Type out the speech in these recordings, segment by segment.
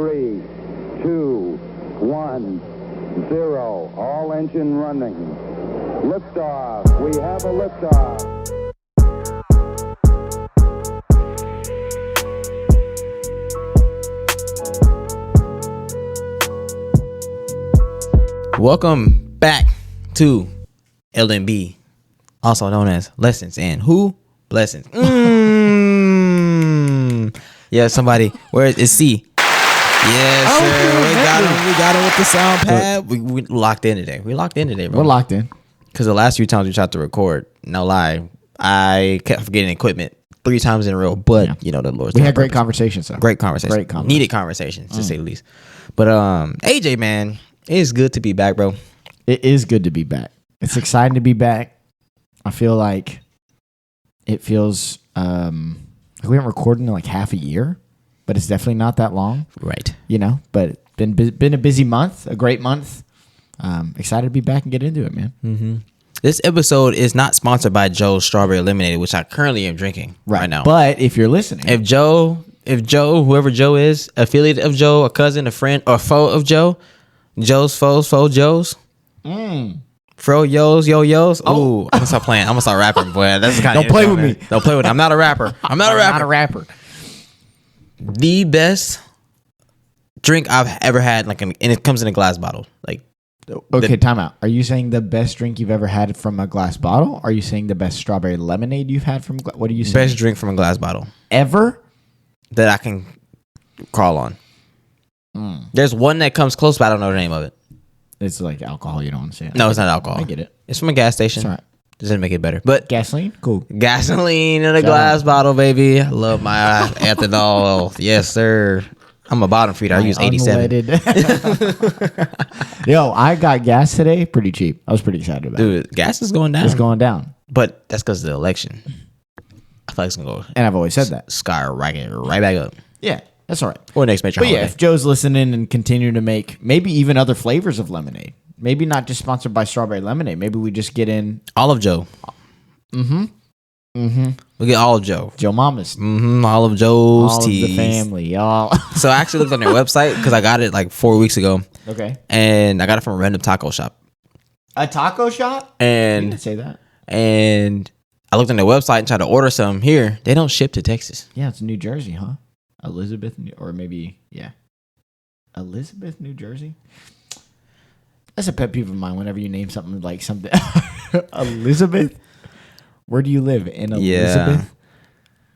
3, 2, 1, 0. All engine running. Liftoff. We have a liftoff. Welcome back to LNB, also known as Lessons and Who? Blessings. Yeah, somebody. Where is C? Yes, sir. We got him with the sound pad. We locked in today. Bro. We're locked in. Because the last few times we tried to record, no lie, I kept forgetting equipment 3 times in a row. But you know the Lord's. We had great conversations. So. Great conversation. Needed conversations to say the least. But AJ, man, it's good to be back, bro. It is good to be back. It's exciting to be back. I feel like it feels like we haven't recorded in like half a year, but it's definitely not that long. Right. You know, but been a busy month, a great month. Excited to be back and get into it, man. Mm-hmm. This episode is not sponsored by Joe's Strawberry Lemonade, which I currently am drinking right now. But if you're listening, if Joe, whoever Joe is, affiliate of Joe, a cousin, a friend, or foe of Joe, Joe's foes, Joe's. Fro yos, yo-yos. Oh, I'm gonna start playing. I'm gonna start rapping, boy. That's the kind of Don't play with me. Don't play with me. I'm not a rapper. Not a rapper. The best drink I've ever had, and it comes in a glass bottle. Okay, time out. Are you saying the best drink you've ever had from a glass bottle? Or are you saying the best strawberry lemonade you've had from? What are you saying? Best drink from a glass bottle ever that I can crawl on. There's one that comes close, but I don't know the name of it. It's like alcohol. You don't want to say it. No, it's not alcohol. I get it. It's from a gas station. It's all right. Doesn't make it better. But gasoline? Cool. Gasoline in a glass bottle, baby. I love my ethanol. Yes, sir. I'm a bottom feeder. I use 87. Yo, I got gas today. Pretty cheap. I was pretty excited about it. Dude, gas is going down. It's going down. But that's because of the election. I feel like it's going to go. And I've always said that. Skyrocket right back up. Yeah, that's all right. Or next major holiday. Yeah, if Joe's listening and continue to make maybe even other flavors of lemonade. Maybe not just sponsored by strawberry lemonade. Maybe we just get in Olive Joe. We get Olive Joe. Joe Mama's. Olive Joe's all teas. Of the family, y'all. So I actually looked on their website because I got it like 4 weeks ago. Okay. And I got it from a random taco shop. A taco shop? And you didn't say that. And I looked on their website and tried to order some here. They don't ship to Texas. Yeah, it's New Jersey, huh? Elizabeth, or maybe, yeah. Elizabeth, New Jersey? That's a pet peeve of mine whenever you name something like something. Elizabeth? Where do you live? In Elizabeth? Yeah.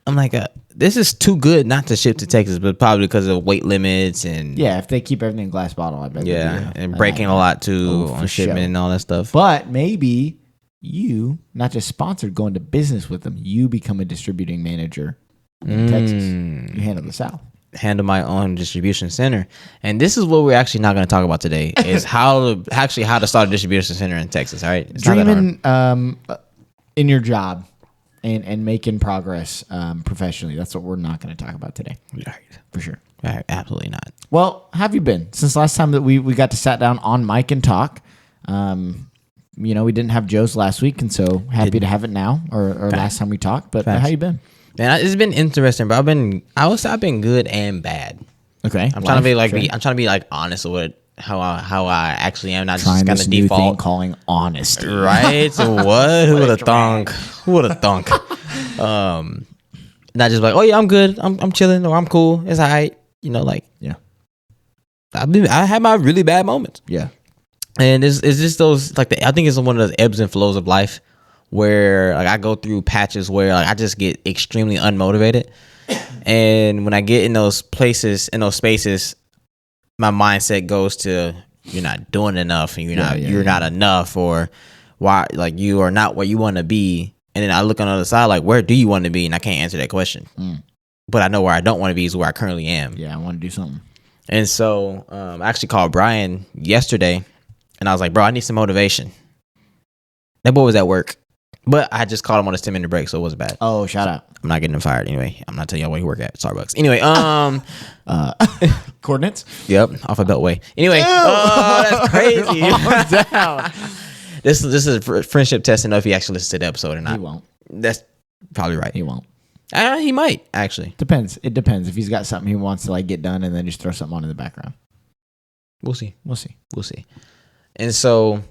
I'm like, this is too good not to ship to Texas, but probably because of weight limits and... Yeah, if they keep everything in glass bottle, I bet. Yeah, and breaking a lot too on shipment and all that stuff. But maybe you, not just sponsored, go into business with them. You become a distributing manager in Texas. You handle the South. Handle my own distribution center. And this is what we're actually not going to talk about today, is how to start a distribution center in Texas, all right? It's dreaming in your job and making progress professionally. That's what we're not going to talk about today. Right. For sure. Right, absolutely not. Well, how have you been? Since last time that we got to sat down on mic and talk, we didn't have Joe's last week, and so happy to have it now, or last time we talked. But how you been? Man, it's been interesting, but I've been good and bad. Okay. I'm trying to be like honest with how I actually am, not trying just kind of default. Thing calling honesty. Right? What? Who would have thunk? Not just like, oh yeah, I'm good. I'm chilling, or I'm cool. It's all right. Yeah. I had my really bad moments. Yeah. And it's just those I think it's one of those ebbs and flows of life where I go through patches where I just get extremely unmotivated. And when I get in those places, in those spaces, my mindset goes to you're not doing enough, and you're not enough, or why you are not where you want to be. And then I look on the other side, where do you want to be? And I can't answer that question. But I know where I don't want to be is where I currently am. Yeah, I want to do something. And so I actually called Brian yesterday, and I was like, bro, I need some motivation. That boy was at work. But I just called him on his 10-minute break, so it wasn't bad. Oh, shout out. I'm not getting him fired anyway. I'm not telling y'all where he work at Starbucks. Anyway, coordinates? Yep, off of Beltway. Anyway, that's crazy. Down. This is a friendship test to know if he actually listens to the episode or not. He won't. That's probably right. He won't. He might actually. Depends. It depends. If he's got something he wants to like get done, and then just throw something on in the background. We'll see. We'll see. We'll see. And so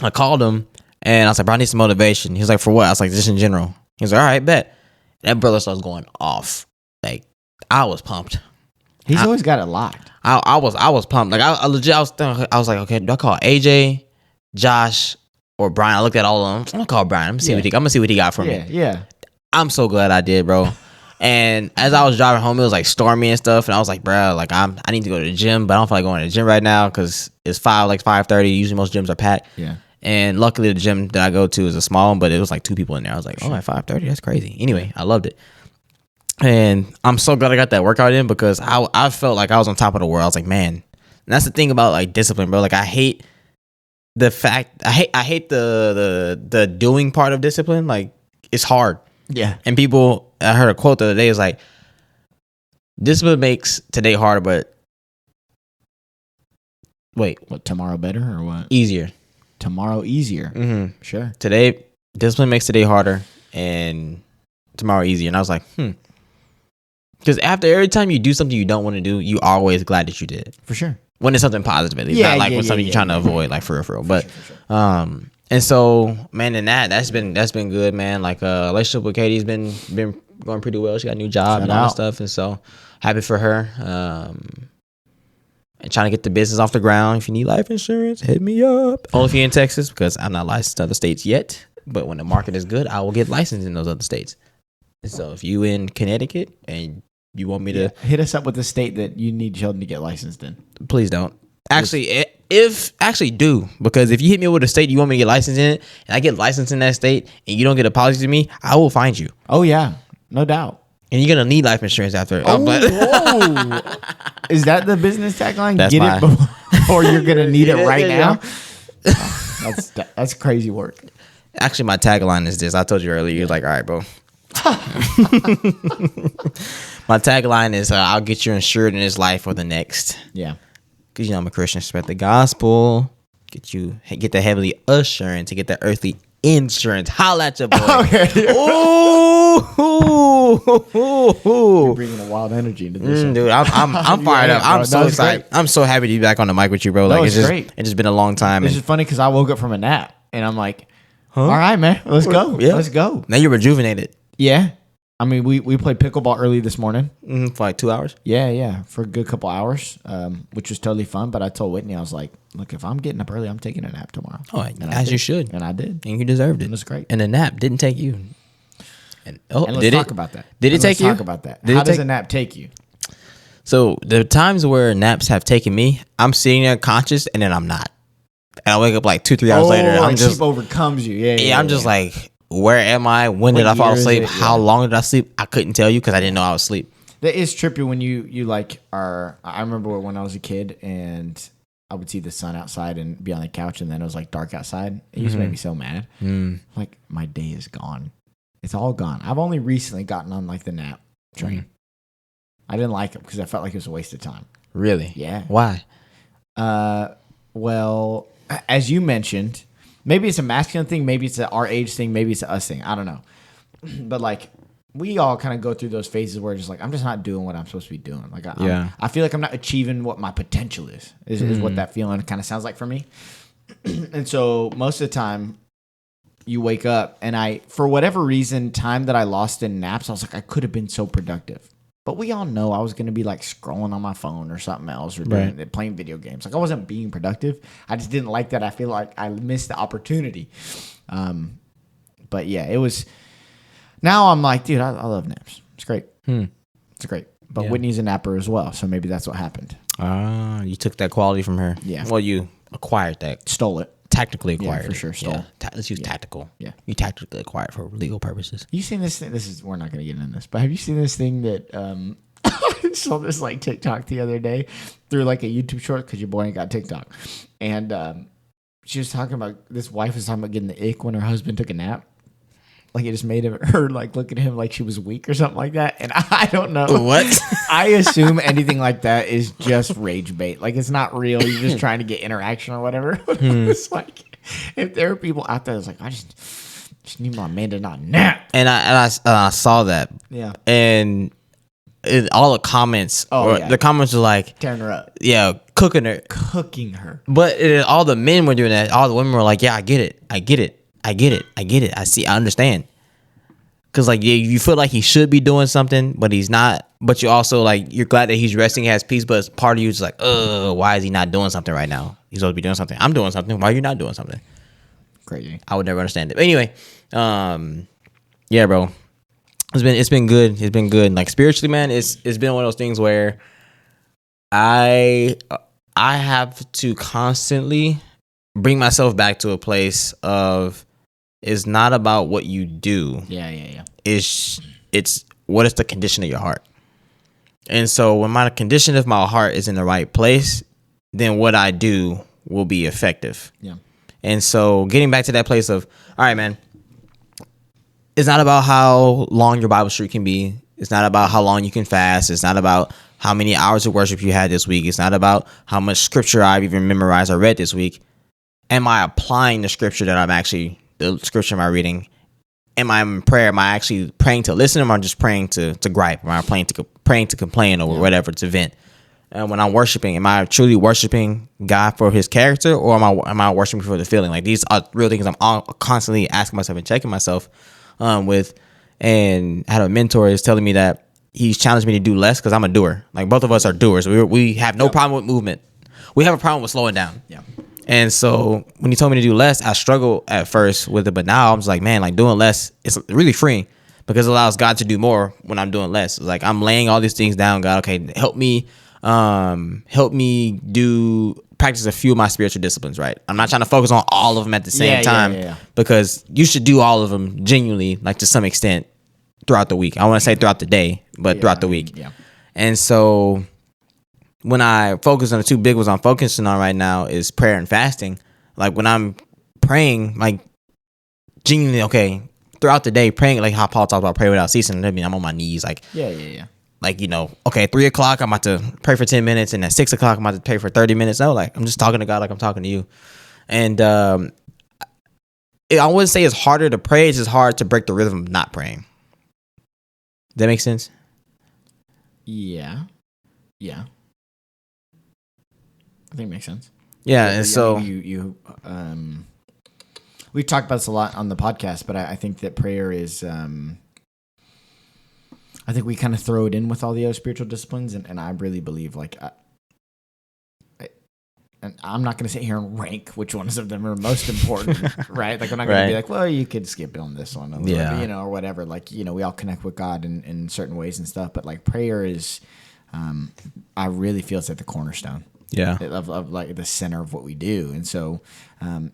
I called him and I was like, bro, I need some motivation. He was like, for what? I was like, just in general. He was like, all right, bet. That brother starts going off. Like, I was pumped. He's always got it locked. I was pumped. Like, I legit, I was like, okay, do I call AJ, Josh, or Brian? I looked at all of them. I'm gonna call Brian. I'm gonna see what he got for me. Yeah. I'm so glad I did, bro. And as I was driving home, it was like stormy and stuff, and I was like, bro, like I need to go to the gym, but I don't feel like going to the gym right now because it's 5:30. Usually most gyms are packed. Yeah. And luckily the gym that I go to is a small one, but it was like 2 people in there. I was like, oh, at 5:30, that's crazy. Anyway, I loved it. And I'm so glad I got that workout in because I felt like I was on top of the world. I was like, man, and that's the thing about like discipline, bro. Like I hate the fact I hate the doing part of discipline. Like it's hard. Yeah. And people, I heard a quote the other day, is like, discipline makes today harder, but wait, What, tomorrow better or what? easier. Tomorrow easier. Mm-hmm. Sure. Today, discipline makes today harder and tomorrow easier. And I was like, because after every time you do something you don't want to do, you always glad that you did it. For sure. When it's something positive, at least. Yeah, Not like yeah, when something yeah, you're trying to avoid, like for real. But, For sure. and so, man, and that's been good, man. Like, relationship with Katie's been going pretty well. She got a new job Shout and all that out. stuff. And so, happy for her. And trying to get the business off the ground. If you need life insurance, hit me up. Only if you're in Texas, because I'm not licensed in other states yet. But when the market is good, I will get licensed in those other states. And so, if you in Connecticut and you want me to, Hit us up with the state that you need Sheldon to get licensed in. please don't. Actually, do, because if you hit me with a state you want me to get licensed in it, and I get licensed in that state, and you don't get a policy to me, I will find you, Oh yeah, no doubt. and you're gonna need life insurance after. Whoa. Is that the business tagline? That's Get mine. it before you're gonna need it right Yeah. now. That's crazy work. Actually, my tagline is this. I told you earlier. You're like, all right, bro. My tagline is, I'll get you insured in this life or the next. Yeah. Because, I'm a Christian. Spread the gospel. Get the heavenly assurance to get the earthly insurance. Holla at your boy. Okay. Ooh. Bringing a wild energy into this. Dude, I'm fired up. bro. I'm so That was excited. great. I'm so happy to be back on the mic with you, bro. That Like was it's just great. it's just been a long time. This And is funny because I woke up from a nap and I'm like, all right, man, let's go. Yeah. Let's go. now you're rejuvenated. Yeah. I mean, we played pickleball early this morning. For like 2 hours. Yeah, for a good couple hours, which was totally fun. But I told Whitney, I was like, look, if I'm getting up early, I'm taking a nap tomorrow. Oh, And I as did. you should. And I did. And you deserved it. It was great. And the nap didn't take you. And And let's did talk it? about that. Did it And take you? Let's talk about that. Did How it does take- a nap take you? So the times where naps have taken me, I'm sitting there conscious and then I'm not. And I wake up like 2-3 hours later. I'm like just sleep overcomes you. Yeah, I'm just like, where am I? When did What I fall year is asleep? it? How Yeah. long did I sleep? I couldn't tell you because I didn't know I was asleep. that is trippy when you like are. I remember when I was a kid and I would see the sun outside and be on the couch, and then it was like dark outside. It used to make me so mad. Like my day is gone. It's all gone. I've only recently gotten on like the nap train. I didn't like it because I felt like it was a waste of time. Really? Yeah. Why? Well, as you mentioned, maybe it's a masculine thing, maybe it's our age thing, maybe it's a us thing. I don't know. But like we all kind of go through those phases where it's just like I'm just not doing what I'm supposed to be doing. Like I feel like I'm not achieving what my potential is what that feeling kind of sounds like for me. And so most of the time you wake up and for whatever reason, time that I lost in naps, I was like, I could have been so productive. But we all know I was going to be like scrolling on my phone or something else or playing video games. Like I wasn't being productive. I just didn't like that. I feel like I missed the opportunity. But yeah, it was. Now I'm like, dude, I love naps. It's great. It's great. But Whitney's a napper as well. So maybe that's what happened. You took that quality from her. Yeah. Well, you acquired that. Stole it. Tactically acquired. for sure, stole. Let's use tactical. Yeah. You tactically acquired for legal purposes. You seen this thing? We're not going to get into this, but have you seen this thing that I saw this like TikTok the other day through like a YouTube short because your boy ain't got TikTok, and she was talking about this wife was talking about getting the ick when her husband took a nap. Like it just made her like look at him like she was weak or something like that, and I don't know What? I assume anything like that is just rage bait. Like it's not real. You're just trying to get interaction or whatever. It's like if there are people out there that's like, Just need my man to not nap. And I saw that. Yeah. And all the comments, the comments were like, tearing her up. Yeah, cooking her. But all the men were doing that. All the women were like, yeah, I get it. I see, I understand. Because like you feel like he should be doing something, but he's not. But you also like, you're glad that he's resting, he has peace. But part of you is like, why is he not doing something right now? He's supposed to be doing something. I'm doing something. Why are you not doing something? Crazy. I would never understand it. But anyway, yeah, bro. It's been good. It's been good. Like spiritually, man, it's been one of those things where I have to constantly bring myself back to a place of, it's not about what you do. Yeah. It's what is the condition of your heart. And so when my condition of my heart is in the right place, then what I do will be effective. Yeah. And so getting back to that place of, all right, man, it's not about how long your Bible streak can be. It's not about how long you can fast. It's not about how many hours of worship you had this week. It's not about how much scripture I've even memorized or read this week. Am I applying the scripture the scripture am I reading? Am I in prayer? Am I actually praying to listen, or am I just praying to gripe? Am I praying to complain or whatever, to vent? When I'm worshiping, am I truly worshiping God for his character, or am I worshiping for the feeling? Like, these are real things I'm constantly asking myself and checking myself with. And I had a mentor is telling me that he's challenged me to do less because I'm a doer. Like, both of us are doers. We have no problem with movement. We have a problem with slowing down. Yeah. And so when he told me to do less, I struggled at first with it, but now I'm just like, man, like doing less, it's really freeing because it allows God to do more when I'm doing less. It's like I'm laying all these things down. God, okay, help me practice a few of my spiritual disciplines, right? I'm not trying to focus on all of them at the same time because you should do all of them genuinely, like to some extent throughout the week. I want to say throughout the day, but throughout the week. Yeah. And so when I focus on the two big ones I'm focusing on right now is prayer and fasting. Like when I'm praying, like genuinely, okay, throughout the day, praying like how Paul talks about pray without ceasing. I mean, I'm on my knees, like like, you know, okay, 3 o'clock, I'm about to pray for 10 minutes, and at 6 o'clock, I'm about to pray for 30 minutes. No, like I'm just talking to God like I'm talking to you. And I wouldn't say it's harder to pray; it's just hard to break the rhythm of not praying. Does that make sense? Yeah. I think it makes sense. Yeah, and so we've talked about this a lot on the podcast, but I think that prayer is I think we kind of throw it in with all the other spiritual disciplines, and I really believe like and I'm not going to sit here and rank which ones of them are most important, right? Like I'm not going to be like, well, you could skip on this one, or, you know, or whatever. Like, you know, we all connect with God in certain ways and stuff, but like prayer is, I really feel it's at the cornerstone. Yeah. Of like the center of what we do. And so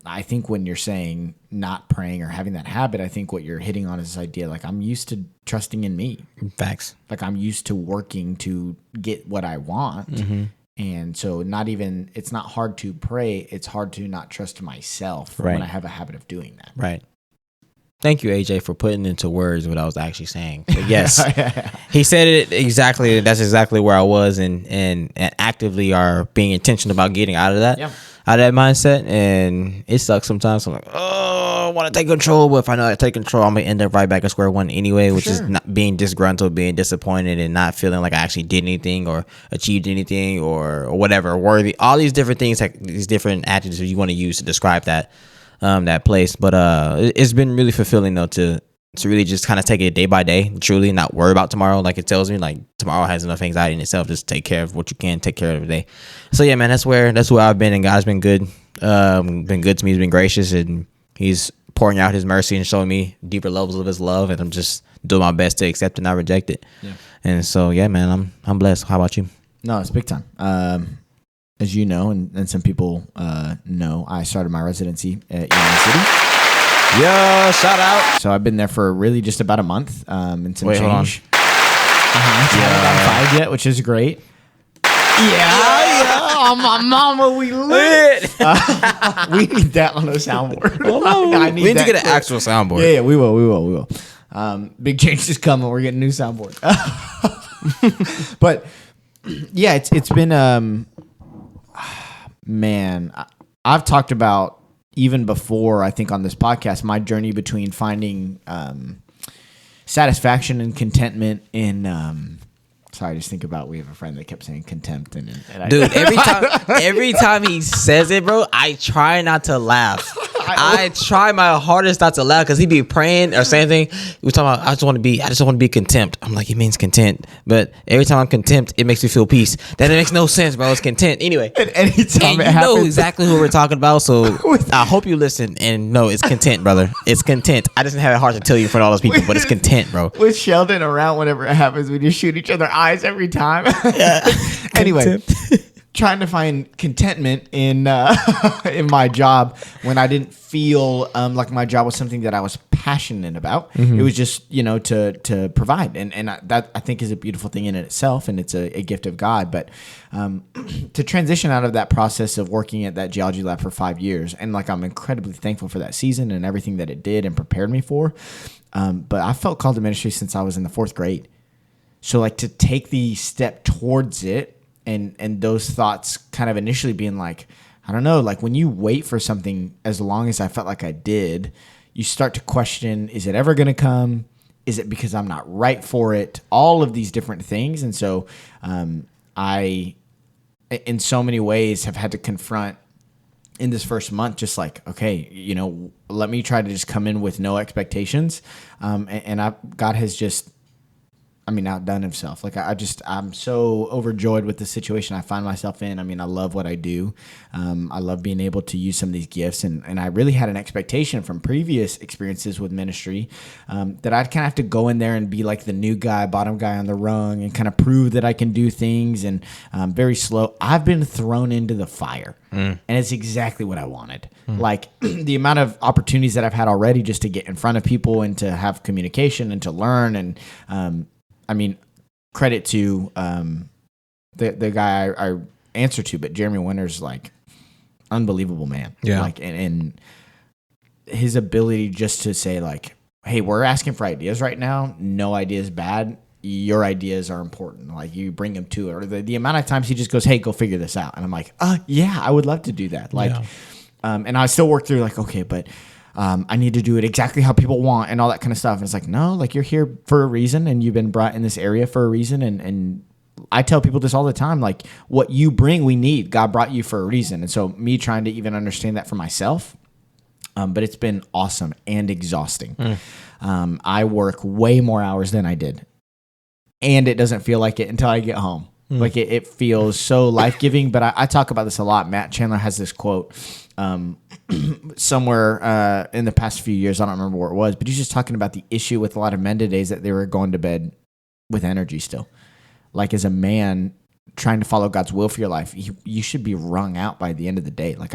I think when you're saying not praying or having that habit, I think what you're hitting on is this idea, like I'm used to trusting in me. Facts. Like I'm used to working to get what I want. Mm-hmm. And so it's not hard to pray. It's hard to not trust myself when I have a habit of doing that. Right. Thank you, AJ, for putting into words what I was actually saying. But yes, he said it exactly. That's exactly where I was, and actively are being intentional about getting out of that, out of that mindset. And it sucks sometimes. I'm like, I want to take control, but if I know I take control, I'm gonna end up right back at square one anyway, which is not being disgruntled, being disappointed, and not feeling like I actually did anything or achieved anything or whatever worthy. All these different things, like these different adjectives you want to use to describe that. That place, but it's been really fulfilling though to really just kind of take it day by day, truly not worry about tomorrow. Like it tells me, like tomorrow has enough anxiety in itself. Just take care of what you can take care of today. So yeah, man, that's where I've been, and God's been good. Been good to me. He's been gracious, and He's pouring out His mercy and showing me deeper levels of His love, and I'm just doing my best to accept and not reject it. Yeah. And so yeah, man, I'm blessed. How about you? No, it's big time. As you know, and some people know, I started my residency at Union City. Yeah, shout out. So I've been there for really just about a month and some change. Hold on. Haven't gotten 5 yet, which is great. Yeah. My mama, we lit. We need that on a soundboard. We need to get an actual soundboard. Yeah, we will. Big change is coming. We're getting a new soundboard. But yeah, it's been man, I've talked about even before I think on this podcast, my journey between finding satisfaction and contentment in sorry, just think about we have a friend that kept saying contempt and dude, every time he says it, bro, I try not to laugh. I try my hardest not to laugh because he be praying or saying thing. We talking about I just want to be contempt. I'm like, he means content, but every time I'm contempt, it makes me feel peace. That makes no sense, bro. It's content anyway. And anytime and you know exactly who we're talking about, so I hope you listen and know it's content, brother. It's content. I just didn't have it hard to tell you in front of all those people, but it's content, bro. With Sheldon around, whenever it happens, we just shoot each other eyes every time. Yeah. Anyway. Trying to find contentment in my job when I didn't feel like my job was something that I was passionate about. It was just to provide, and that I think is a beautiful thing in itself, and it's a gift of God. But to transition out of that process of working at that geology lab for 5 years, and like I'm incredibly thankful for that season and everything that it did and prepared me for. But I felt called to ministry since I was in the 4th grade. So like to take the step towards it. And those thoughts kind of initially being like, I don't know, like when you wait for something as long as I felt like I did, you start to question, is it ever going to come? Is it because I'm not right for it? All of these different things. And so I, in so many ways, have had to confront in this first month, just like, okay, let me try to just come in with no expectations. God has just, outdone himself. Like I'm so overjoyed with the situation I find myself in. I love what I do. I love being able to use some of these gifts. And I really had an expectation from previous experiences with ministry that I'd kind of have to go in there and be like the new guy, bottom guy on the rung and kind of prove that I can do things and very slow. I've been thrown into the fire and it's exactly what I wanted. Like the amount of opportunities that I've had already just to get in front of people and to have communication and to learn and, credit to the guy I answer to, but Jeremy Winter's like unbelievable man. Yeah. Like and his ability just to say like, hey, we're asking for ideas right now. No idea is bad. Your ideas are important. Like you bring them to it. Or the amount of times he just goes, hey, go figure this out. And I'm like, yeah, I would love to do that. Like, and I still work through like, okay, but I need to do it exactly how people want and all that kind of stuff. And it's like, no, like you're here for a reason and you've been brought in this area for a reason. And I tell people this all the time, like what you bring, we need. God brought you for a reason. And so me trying to even understand that for myself, but it's been awesome and exhausting. I work way more hours than I did. And it doesn't feel like it until I get home. Like it feels so life-giving. But I talk about this a lot. Matt Chandler has this quote somewhere in the past few years. I don't remember where it was, but he's just talking about the issue with a lot of men today is that they were going to bed with energy still. Like as a man trying to follow God's will for your life, you should be wrung out by the end of the day. Like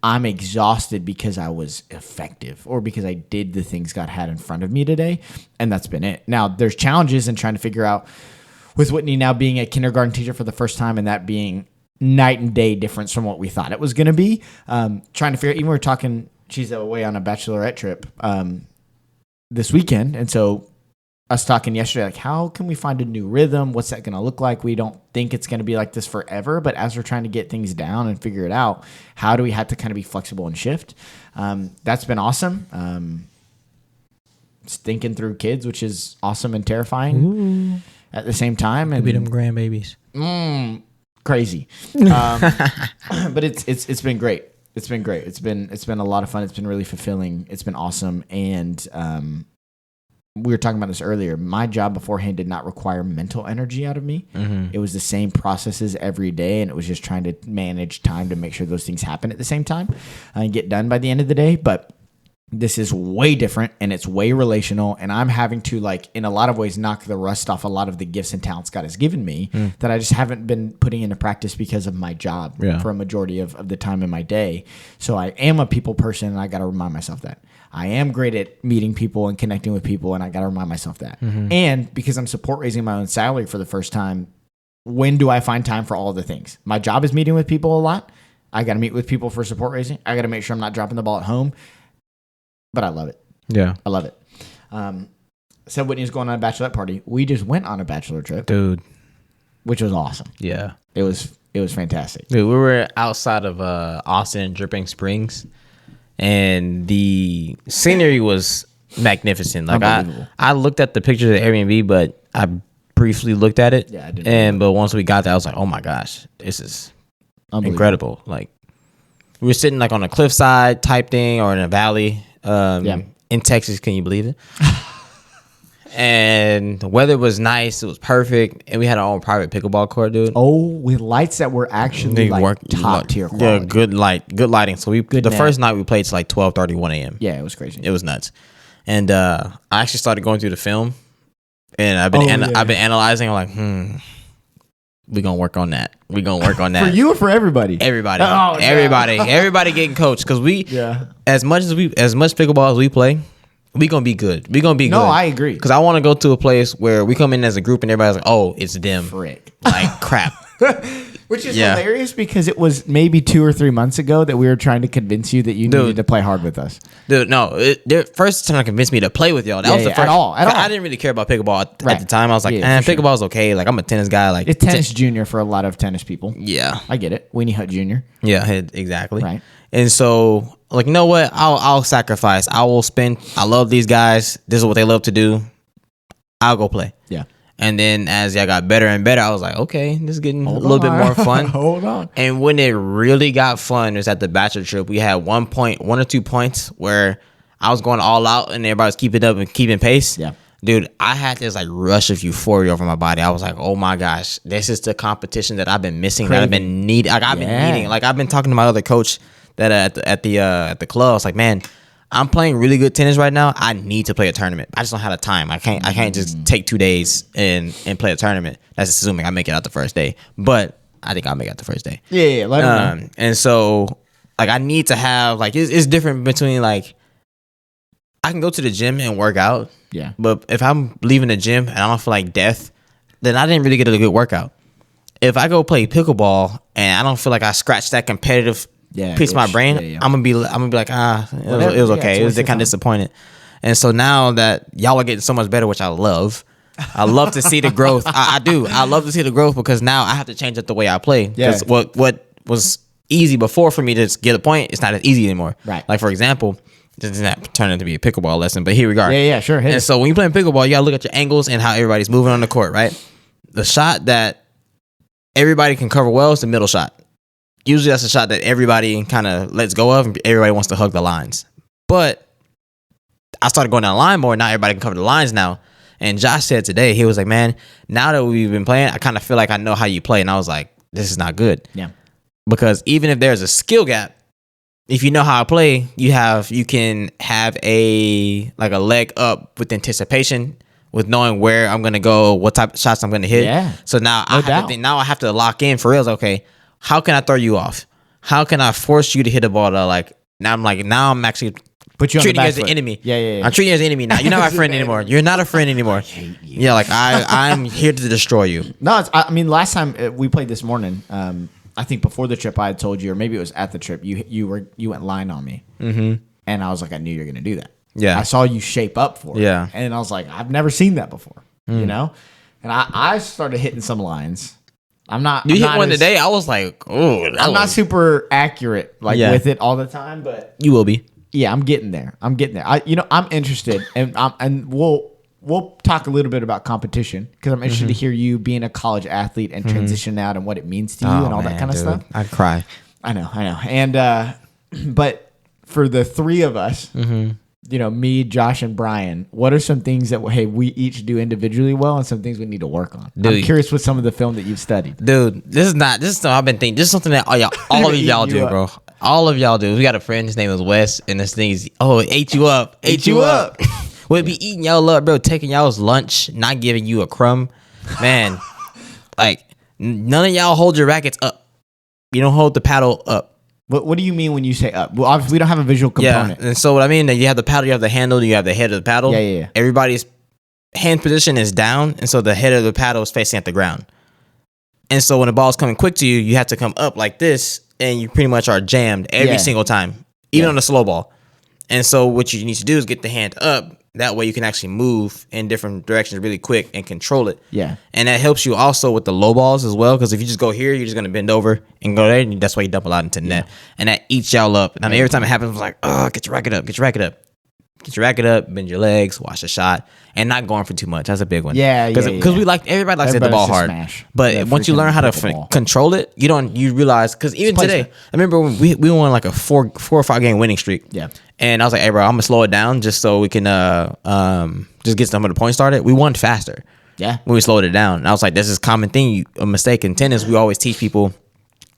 I'm exhausted because I was effective or because I did the things God had in front of me today. And that's been it. Now there's challenges in trying to figure out with Whitney now being a kindergarten teacher for the first time and that being night and day difference from what we thought it was going to be. Trying to figure out, even we were talking, she's away on a bachelorette trip this weekend. And so us talking yesterday, like how can we find a new rhythm? What's that going to look like? We don't think it's going to be like this forever, but as we're trying to get things down and figure it out, how do we have to kind of be flexible and shift? That's been awesome. Thinking through kids, which is awesome and terrifying at the same time. And be them grandbabies. Crazy. But it's been great. It's been great. It's been a lot of fun. It's been really fulfilling. It's been awesome. And we were talking about this earlier. My job beforehand did not require mental energy out of me. It was the same processes every day, and it was just trying to manage time to make sure those things happen at the same time and get done by the end of the day. But this is way different and it's way relational, and I'm having to, like, in a lot of ways, knock the rust off a lot of the gifts and talents God has given me that I just haven't been putting into practice because of my job for a majority of the time in my day. So I am a people person, and I got to remind myself that. I am great at meeting people and connecting with people, and I got to remind myself that. And because I'm support raising my own salary for the first time, when do I find time for all of the things? My job is meeting with people a lot. I got to meet with people for support raising. I got to make sure I'm not dropping the ball at home. But I love it. Yeah. I love it. Said Whitney was going on a bachelorette party. We just went on a bachelor trip. Dude. Which was awesome. Yeah. It was fantastic. Dude, we were outside of Austin, Dripping Springs. and the scenery was magnificent. Like Unbelievable. I looked at the pictures of Airbnb, but I briefly looked at it. Yeah, I didn't. But once we got there, I was like, oh my gosh, this is Unbelievable. incredible. Like we were sitting like on a cliffside type thing or in a valley. In Texas, can you believe it? And the weather was nice. It was perfect, and we had our own private pickleball court, dude. Oh, with lights that were actually like top tier quality. Yeah, good lighting. So first night we played to like 12:30, 1 a.m. Yeah, it was crazy. It was nuts. And I actually started going through the film, and I've been analyzing. I'm like, we gonna work on that. We gonna work on that For you or for everybody? Everybody, Oh, no. everybody getting coached because as much pickleball as we play, we gonna be good. We gonna be good. No, I agree. Because I want to go to a place where we come in as a group and everybody's like, oh, it's them. Frick. Like crap. Which is hilarious because it was maybe 2 or 3 months ago that we were trying to convince you that you needed to play hard with us. Dude, no. They're first trying to convince me to play with y'all. That was the first. At all. I didn't really care about pickleball at the time. I was like, pickleball's okay. Like, I'm a tennis guy. Like, it's tennis junior for a lot of tennis people. Yeah. I get it. Weenie Hut Jr. Yeah, exactly. Right. And so, like, you know what? I'll sacrifice. I will spend. I love these guys. This is what they love to do. I'll go play. Yeah. And then as y'all got better and better, I was like, okay, this is getting a little bit more fun. Hold on. And when it really got fun, it was at the bachelor trip. We had 1 or 2 points where I was going all out and everybody was keeping up and keeping pace. Yeah. Dude, I had this like rush of euphoria over my body. I was like, oh my gosh, this is the competition that I've been missing, that I've been needing. Like I've been needing. Like I've been talking to my other coach that at the club. I was like, man, I'm playing really good tennis right now. I need to play a tournament. I just don't have the time. I can't just take 2 days and play a tournament. That's assuming I make it out the first day. But I think I'll make it out the first day. Yeah, let me know. And so like I need to have like it's different between like I can go to the gym and work out. Yeah. But if I'm leaving the gym and I don't feel like death, then I didn't really get a good workout. If I go play pickleball and I don't feel like I scratched that competitive piece of my brain, I'm gonna be like, it was okay. It was kind of disappointed. And so now that y'all are getting so much better, which I love to see the growth. I do. I love to see the growth because now I have to change up the way I play. Because what was easy before for me to just get a point, it's not as easy anymore. Right. Like for example, this is not turning into be a pickleball lesson, but here we are. Yeah, sure. And so when you playing pickleball, you gotta look at your angles and how everybody's moving on the court, right? The shot that everybody can cover well is the middle shot. Usually that's a shot that everybody kind of lets go of and everybody wants to hug the lines. But I started going down the line more. Now everybody can cover the lines now. And Josh said today, he was like, man, now that we've been playing, I kind of feel like I know how you play. And I was like, this is not good. Yeah. Because even if there's a skill gap, if you know how I play, you can have a leg up with anticipation, with knowing where I'm gonna go, what type of shots I'm gonna hit. Yeah. So now I have to lock in for real. Okay, how can I throw you off? How can I force you to hit a ball that now I'm actually put you treating on you the as an enemy. Yeah. I'm treating you as an enemy now. You're not my friend anymore. You're not a friend anymore. Yeah, like I'm here to destroy you. No, I mean last time we played this morning. I think before the trip I had told you, or maybe it was at the trip, you went line on me, and I was like, I knew you were gonna do that. Yeah, I saw you shape up for it. Yeah, and I was like, I've never seen that before. You know, and I started hitting some lines. You hit one today. I was like, oh, I'm not super accurate with it all the time, but you will be. Yeah, I'm getting there. I'm interested, and we'll talk a little bit about competition because I'm interested to hear you being a college athlete and transition out and what it means to you and all that kind of stuff. I'd cry. I know. And but for the three of us, me, Josh, and Brian, what are some things that we each do individually well and some things we need to work on? Dude, I'm curious with some of the film that you've studied. Dude, this is something I've been thinking. This is something that all of y'all do, bro. All of y'all do. We got a friend. His name is Wes, and this thing is ate you up. We'll be eating y'all up, bro. Taking y'all's lunch, not giving you a crumb, man. Like none of y'all hold your rackets up. You don't hold the paddle up. What do you mean when you say up? Well, obviously we don't have a visual component. Yeah, and so what I mean, that you have the paddle, you have the handle, you have the head of the paddle. Yeah. Everybody's hand position is down, and so the head of the paddle is facing at the ground. And so when the ball's coming quick to you, you have to come up like this, and you pretty much are jammed every single time, even on a slow ball. And so what you need to do is get the hand up. That way you can actually move in different directions really quick and control it. Yeah. And that helps you also with the low balls as well, because if you just go here, you're just gonna bend over and go there, and that's why you dump a lot into the net, and that eats y'all up. And I mean, every time it happens, it's like, oh, get your racket up, get your racket up. Get your racket up, bend your legs, watch the shot, and not going for too much. That's a big one. Yeah, because yeah. we like everybody likes to hit the ball hard, but once you learn how to control it, you realize. Because even today, I remember when we won like a 4 or 5 game winning streak. Yeah, and I was like, hey bro, I'm gonna slow it down just so we can just get some of the points started. We won faster. Yeah, when we slowed it down, and I was like, this is a common thing. A mistake in tennis, we always teach people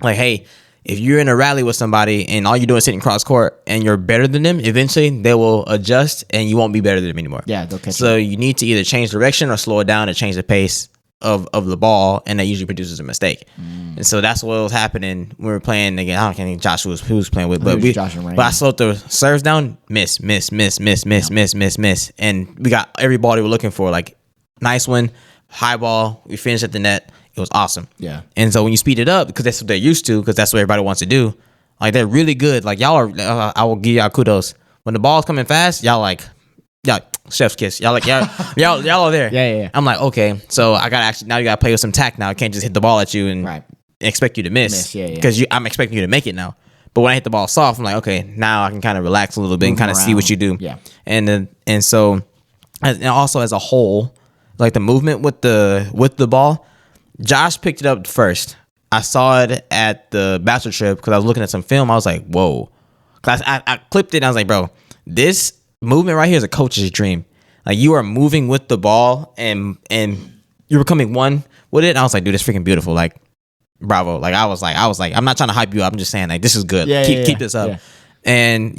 like, hey, if you're in a rally with somebody and all you're doing is sitting cross court and you're better than them, eventually they will adjust and you won't be better than them anymore. Yeah, they'll catch so you need to either change direction or slow it down and change the pace of the ball, and that usually produces a mistake. And so that's what was happening when we were playing again. I don't think Josh who was playing with, but I slowed the serves down, miss, and we got every ball they were looking for. Like, nice one, high ball. We finished at the net. It was awesome. Yeah. And so when you speed it up, because that's what they're used to, because that's what everybody wants to do, like, they're really good. Like, y'all are, I will give y'all kudos. When the ball's coming fast, y'all chef's kiss. Y'all are there. Yeah. I'm like, okay, so I gotta actually, now you gotta play with some tact now. I can't just hit the ball at you and expect you to miss. Because I'm expecting you to make it now. But when I hit the ball soft, I'm like, okay, now I can kind of relax a little bit and kind of see what you do. Yeah. And so, and also as a whole, like the movement with the ball, Josh picked it up first. I saw it at the bachelor trip because I was looking at some film. I was like, whoa. Cause I clipped it and I was like, bro, this movement right here is a coach's dream. Like, you are moving with the ball and you're becoming one with it. And I was like, dude, it's freaking beautiful. Like, bravo. Like, I was like, I'm not trying to hype you up. I'm just saying, like, this is good. Keep this up. Yeah. And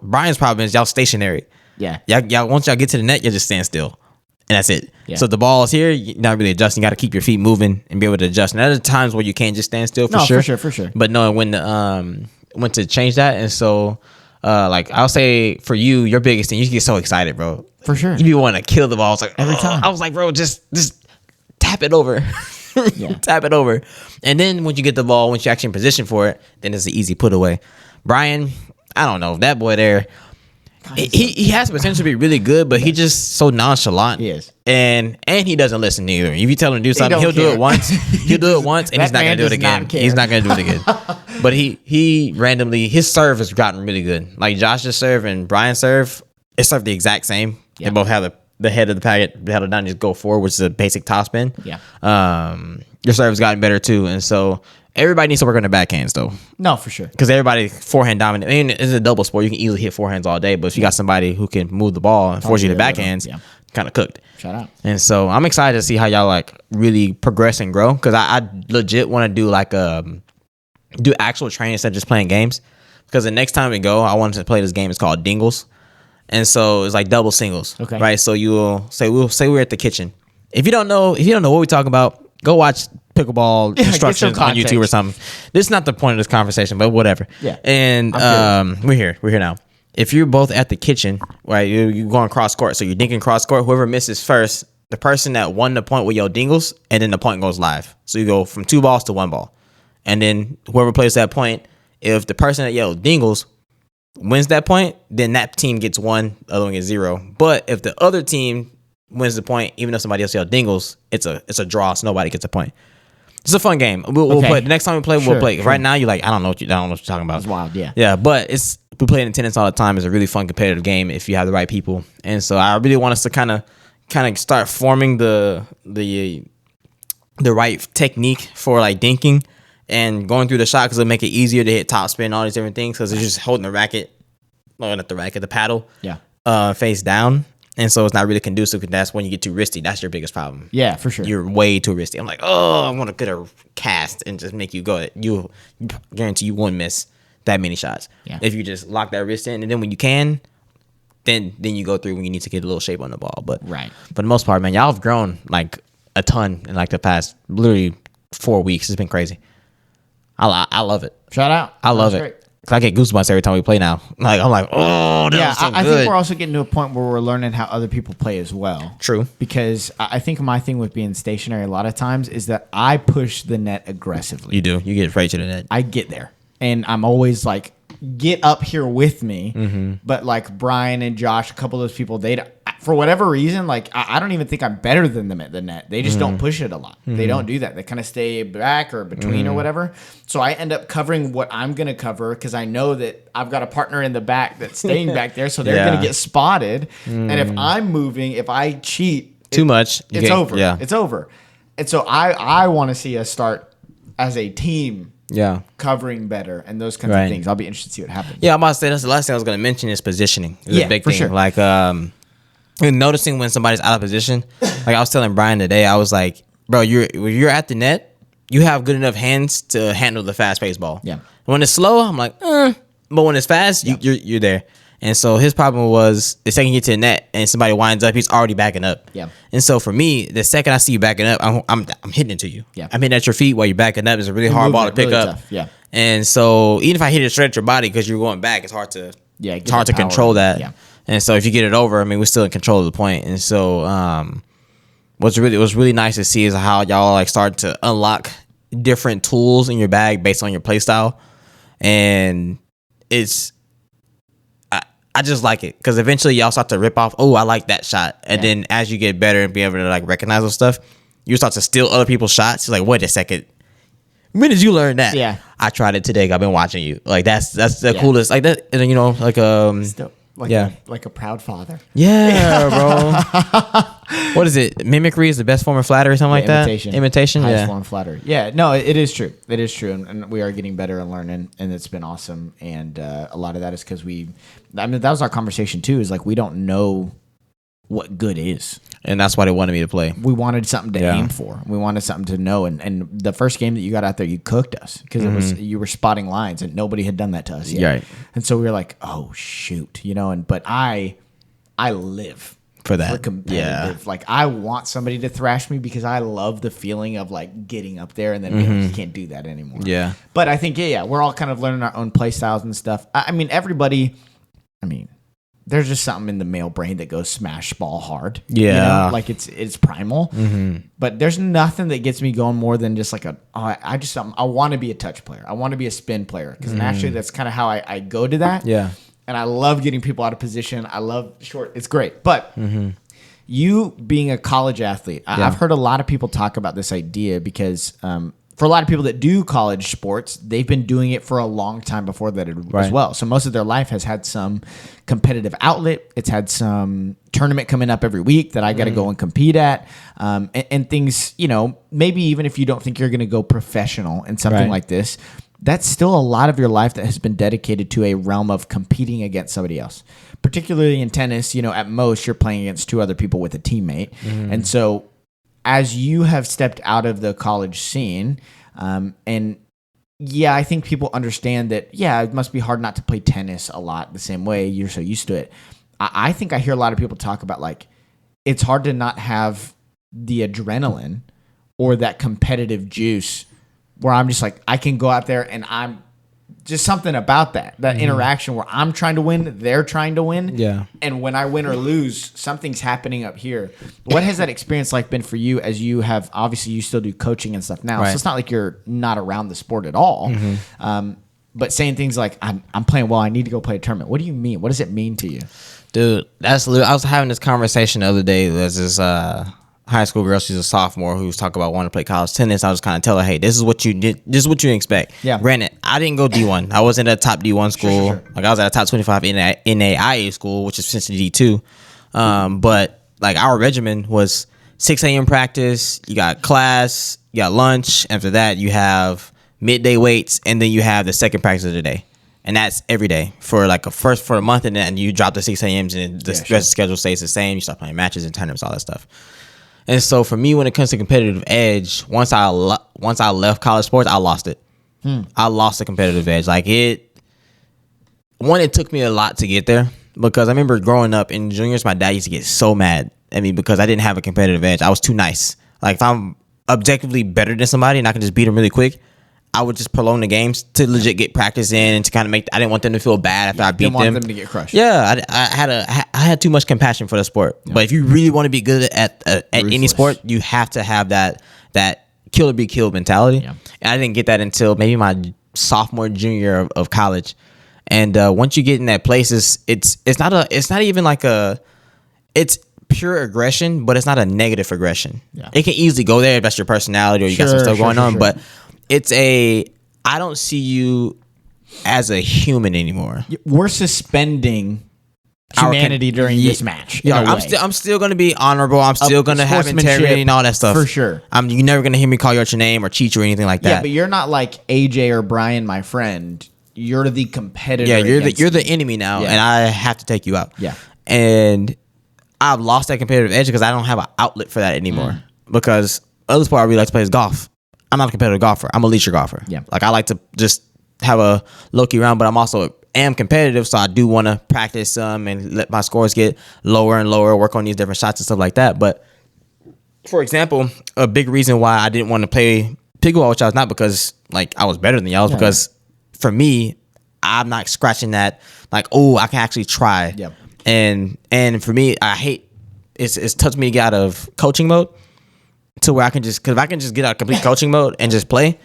Brian's problem is y'all stationary. Yeah. Y'all once y'all get to the net, you just stand still. And that's it. Yeah. So the ball is here. You're not really adjusting. You got to keep your feet moving and be able to adjust. And there are times where you can't just stand still for sure. But no, when to change that. And so, like, I'll say for you, your biggest thing, you get so excited, bro. For sure. You be wanting to kill the ball. It's like, every time. I was like, bro, just tap it over. Tap it over. And then once you get the ball, once you're actually in position for it, then it's an easy put away. Brian, I don't know. That boy there, he has potential to be really good, but he just so nonchalant. He is. And he doesn't listen either. If you tell him to do something, he'll do it once. He'll do it once, and he's not going to do it again. He's not going to do it again. But he randomly, his serve has gotten really good. Like, Josh's serve and Brian's serve, it's served the exact same. Yeah. They both have the head of the packet held down, just go forward, which is a basic topspin. Yeah. Your serve has gotten better too, and so everybody needs to work on their backhands though. No, for sure. Because everybody forehand dominant. I mean, it's a double sport. You can easily hit forehands all day, but if you got somebody who can move the ball and force you to backhands, kind of cooked. Shout out. And so I'm excited to see how y'all like really progress and grow, because I legit want to do like do actual training instead of just playing games. Because the next time we go, I want to play this game. It's called Dingles. And so it's like double singles. Okay. Right. So we'll say we're at the kitchen. If you don't know what we're talking about, go watch pickleball instructions on YouTube or something. This is not the point of this conversation, but whatever. Yeah. And we're here now. If you're both at the kitchen, right, you're going cross court, so you're dinking cross court. Whoever misses first, the person that won the point with your dingles, and then the point goes live. So you go from 2 balls to 1 ball, and then whoever plays that point, if the person that yelled dingles wins that point, then that team gets 1, the other one gets 0. But if the other team wins the point, even though somebody else yelled dingles, it's a draw, so nobody gets a point. It's a fun game. We'll play. The next time we play, we'll play. Sure. Right now, you're like, I don't know what you're talking about. It's wild, yeah. Yeah, but we play it in tennis all the time. It's a really fun competitive game if you have the right people. And so I really want us to kind of start forming the right technique for like dinking and going through the shot, because it'll make it easier to hit top spin, all these different things, because it's just holding the racket, no, not the racket, the paddle, face down. And so it's not really conducive, because that's when you get too wristy. That's your biggest problem. Yeah, for sure. You're way too wristy. I'm like, I want to get a cast and just make you go. You guarantee you won't miss that many shots. Yeah. If you just lock that wrist in, and then when you can, then you go through when you need to get a little shape on the ball. But for the most part, man, y'all have grown like a ton in like the past literally 4 weeks. It's been crazy. I love it. Shout out. I love it. Great. I get goosebumps every time we play now. Like, I'm like, oh, that was so I good. think we're also getting to a point where we're learning how other people play as well. True. Because I think my thing with being stationary a lot of times is that I push the net aggressively. You do. You get right to the net. I get there. And I'm always like, get up here with me. Mm-hmm. But like Brian and Josh, a couple of those people, for whatever reason, like I don't even think I'm better than them at the net. They just don't push it a lot. They don't do that. They kind of stay back or between or whatever. So I end up covering what I'm going to cover because I know that I've got a partner in the back that's staying back there. So they're going to get spotted. And if I'm moving, if I cheat too much, it's over. Yeah. It's over. And so I want to see us start as a team. Yeah, covering better and those kinds of things. I'll be interested to see what happens. Yeah, I'm about to say that's the last thing I was going to mention is positioning. It's a big thing. Sure. Like noticing when somebody's out of position. Like I was telling Brian today, I was like, bro, you're at the net, you have good enough hands to handle the fast paced ball. Yeah. When it's slow, I'm like, but when it's fast, you're there. And so his problem was the second you get to the net and somebody winds up, he's already backing up. Yeah. And so for me, the second I see you backing up, I'm hitting it to you. Yeah. I'm hitting at your feet while you're backing up. It's a really hard ball to pick up. Tough. Yeah. And so even if I hit it straight at your body because you're going back, it's hard to control that. Yeah. And so if you get it over, I mean, we're still in control of the point. And so what's really nice to see is how y'all like start to unlock different tools in your bag based on your play style. And I just like it because eventually y'all start to rip off, oh, I like that shot. And then as you get better and be able to like recognize those stuff, you start to steal other people's shots. You're like, wait a second. When did you learn that? Yeah. I tried it today. I've been watching you. Like that's the coolest. Like that, you know, like still, like a proud father. Yeah, bro. What is it? Mimicry is the best form of flattery, or something like imitation. That. Imitation. Highest form of flattery. Yeah, no, it is true. It is true, and we are getting better and learning, and it's been awesome. And a lot of that is because that was our conversation too. Is like we don't know what good is. And that's why they wanted me to play. We wanted something to aim for. We wanted something to know. And the first game that you got out there, you cooked us because you were spotting lines and nobody had done that to us yet. Right. And so we were like, oh shoot, you know. But I live for that. For competitive. Like I want somebody to thrash me because I love the feeling of like getting up there and then you can't do that anymore. Yeah. But I think we're all kind of learning our own play styles and stuff. I mean, there's just something in the male brain that goes smash ball hard. Yeah. You know? Like it's primal. But there's nothing that gets me going more than just like I want to be a touch player. I want to be a spin player. Because naturally that's kind of how I go to that. Yeah. And I love getting people out of position. I love short. It's great. But you being a college athlete, I've heard a lot of people talk about this idea because for a lot of people that do college sports, they've been doing it for a long time before that as well. So most of their life has had some competitive outlet. It's had some tournament coming up every week that I got to go and compete at. And things, you know, maybe even if you don't think you're going to go professional in something like this, that's still a lot of your life that has been dedicated to a realm of competing against somebody else. Particularly in tennis, you know, at most you're playing against two other people with a teammate. And so as you have stepped out of the college scene, and I think people understand that, it must be hard not to play tennis a lot the same way. You're so used to it. I think I hear a lot of people talk about like, it's hard to not have the adrenaline or that competitive juice where I'm just like, I can go out there and I'm just something about that interaction where I'm trying to win, they're trying to win. Yeah. And when I win or lose, something's happening up here. What has that experience like been for you as you have, obviously you still do coaching and stuff now. So it's not like you're not around the sport at all. But saying things like, I'm playing well, I need to go play a tournament. What do you mean? What does it mean to you? Dude, I was having this conversation the other day. There's this high school girl, she's a sophomore, who was talking about wanting to play college tennis. I was kind of tell her, hey, this is what you did, this is what you expect. Yeah. Granted, I didn't go D1. I wasn't at a top D1 school. Sure. Like I was at a top 25 NAIA school, which is essentially D2. But like our regimen was 6 a.m. practice. You got class, you got lunch. After that, you have midday weights, and then you have the second practice of the day. And that's every day for like for a month, and then you drop the 6 a.m.s and the rest of the schedule stays the same. You start playing matches and tournaments, all that stuff. And so for me, when it comes to competitive edge, once I left college sports, I lost it. I lost the competitive edge. Like it took me a lot to get there because I remember growing up in juniors, my dad used to get so mad at me because I didn't have a competitive edge. I was too nice. Like if I'm objectively better than somebody and I can just beat them really quick, I would just prolong the games to legit get practice in and to kind of I didn't want them to feel bad after I beat them. Didn't want them to get crushed. Yeah, I had too much compassion for the sport. Yeah. But if you really want to be good at any sport, you have to have that kill or be killed mentality. Yeah. And I didn't get that until maybe my sophomore, junior of college. And once you get in that place, it's not even like it's pure aggression, but it's not a negative aggression. Yeah. It can easily go there if that's your personality or you got some stuff going on, but it's I don't see you as a human anymore. We're suspending humanity during this match. Yeah, I'm still going to be honorable. I'm still going to have integrity and all that stuff. For sure. You're never going to hear me call you out your name or cheat you or anything like that. Yeah, but you're not like AJ or Brian, my friend. You're the competitor. Yeah, you're the enemy now, and I have to take you out. Yeah. And I've lost that competitive edge because I don't have an outlet for that anymore. Because other sport I really like to play is golf. I'm not a competitive golfer. I'm a leisure golfer. Yeah. Like I like to just have a low-key round, but I'm also am competitive, so I do want to practice some and let my scores get lower and lower, work on these different shots and stuff like that. But for example, a big reason why I didn't want to play pickleball with y'all is not because like I was better than y'all, it's because for me, I'm not scratching that like, oh, I can actually try. Yep. And for me, I hate it's touched me to get out of coaching mode to where I can just, because if I can just get out of complete coaching mode and just play,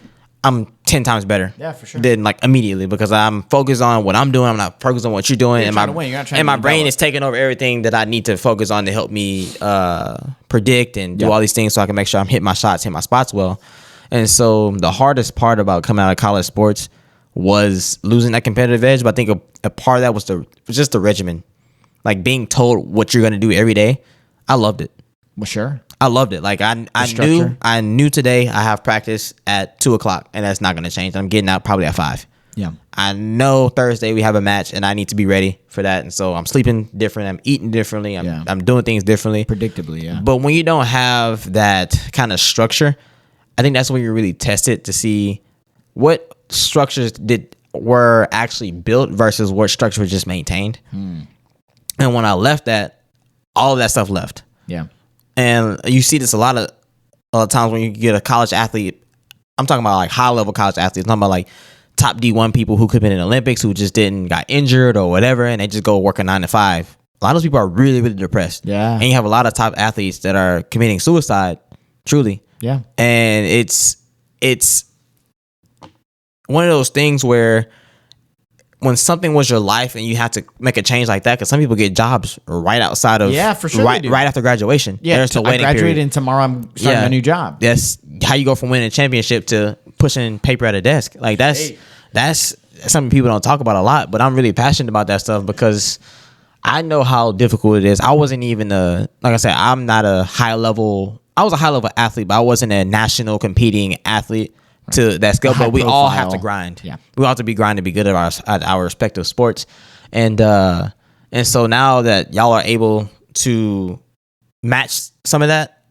I'm 10 times better. Yeah, for sure. Than like immediately, because I'm focused on what I'm doing. I'm not focused on what you're doing. And my brain is taking over everything that I need to focus on to help me predict and do all these things so I can make sure I'm hitting my shots, hitting my spots well. And so the hardest part about coming out of college sports was losing that competitive edge. But I think a part of that was just the regimen. Like being told what you're going to do every day. I loved it. Well, sure. I loved it. Like I knew today I have practice at 2:00, and that's not going to change. I'm getting out probably at 5. Yeah. I know Thursday we have a match, and I need to be ready for that. And so I'm sleeping different. I'm eating differently. I'm doing things differently. Predictably, yeah. But when you don't have that kind of structure, I think that's when you really test it to see what structures were actually built versus what structure was just maintained. And when I left that, all of that stuff left. Yeah. And you see this a lot of times when you get a college athlete. I'm talking about like high level college athletes. I'm talking about like top D1 people who could have been in the Olympics who just got injured or whatever, and they just go work a 9 to 5. A lot of those people are really, really depressed. Yeah. And you have a lot of top athletes that are committing suicide, truly. Yeah. And it's one of those things where when something was your life and you have to make a change like that, because some people get jobs right outside of for sure right after graduation. Yeah, there's a I waiting graduated period. and tomorrow I'm starting a new job. That's how you go from winning a championship to pushing paper at a desk. Like that's something people don't talk about a lot, but I'm really passionate about that stuff because I know how difficult it is. I wasn't even like I said, I'm not a high level. I was a high level athlete, but I wasn't a national competing athlete to that scale. But we all have to grind. Yeah, we all have to be grinding to be good at our respective sports, and so now that y'all are able to match some of that,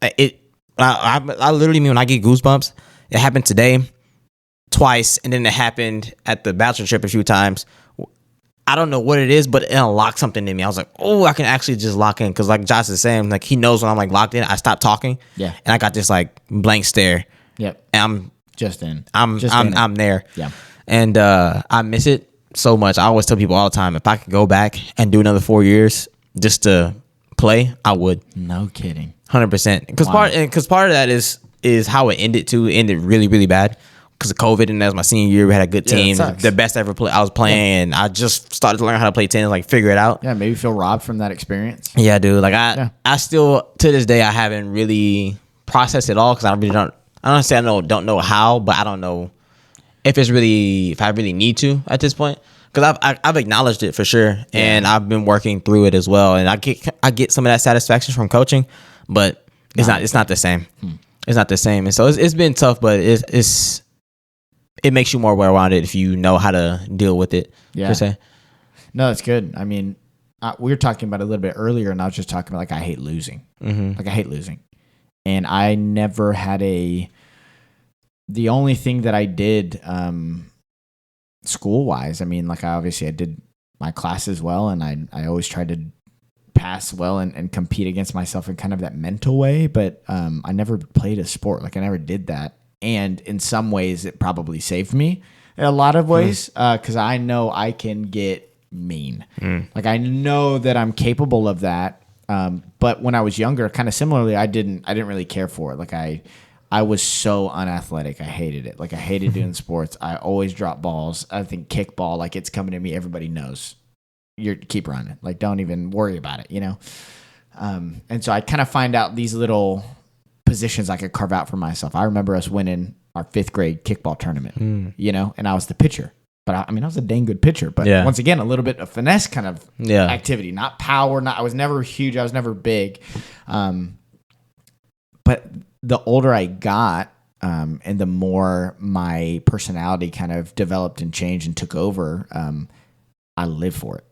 I literally mean when I get goosebumps. It happened today, twice, and then it happened at the bachelor trip a few times. I don't know what it is, but it unlocked something in me. I was like, oh, I can actually just lock in. Because like Josh is saying, like he knows when I'm like locked in, I stop talking. Yeah. And I got this like blank stare. Yep. And I'm just in. I'm there. Yeah. And I miss it so much. I always tell people all the time, if I could go back and do another 4 years just to play, I would. No kidding. 100%. Because part of that is how it ended too. It ended really, really bad. Because of COVID, and that was my senior year. We had a good team, the best I ever played. I was playing, and I just started to learn how to play tennis, like figure it out. Yeah, maybe feel robbed from that experience. Yeah, dude. Like I still to this day I haven't really processed it all because I really don't. I don't say don't know how, but I don't know if I really need to at this point. Because I've acknowledged it for sure, and I've been working through it as well, and I get some of that satisfaction from coaching, but it's not the same. It's not the same, and so it's been tough, but it makes you more well-rounded if you know how to deal with it. Yeah. Per se. No, that's good. I mean, we were talking about it a little bit earlier, and I was just talking about like I hate losing. Mm-hmm. Like I hate losing, and I never had the only thing that I did school-wise. I mean, like I did my classes well, and I always tried to pass well and compete against myself in kind of that mental way. But I never played a sport. Like I never did that. And in some ways, it probably saved me in a lot of ways because I know I can get mean. Like I know that I'm capable of that. But when I was younger, kind of similarly, I didn't really care for it. Like I was so unathletic. I hated it. Like I hated doing sports. I always drop balls. I think kickball, like it's coming to me. Everybody knows. Keep running. Like don't even worry about it. You know. And so I kind of find out these little positions I could carve out for myself. I remember us winning our 5th grade kickball tournament, and I was the pitcher. But I was a dang good pitcher. But once again, a little bit of finesse kind of activity, not power. I was never huge. I was never big. But the older I got, and the more my personality kind of developed and changed and took over, I live for it.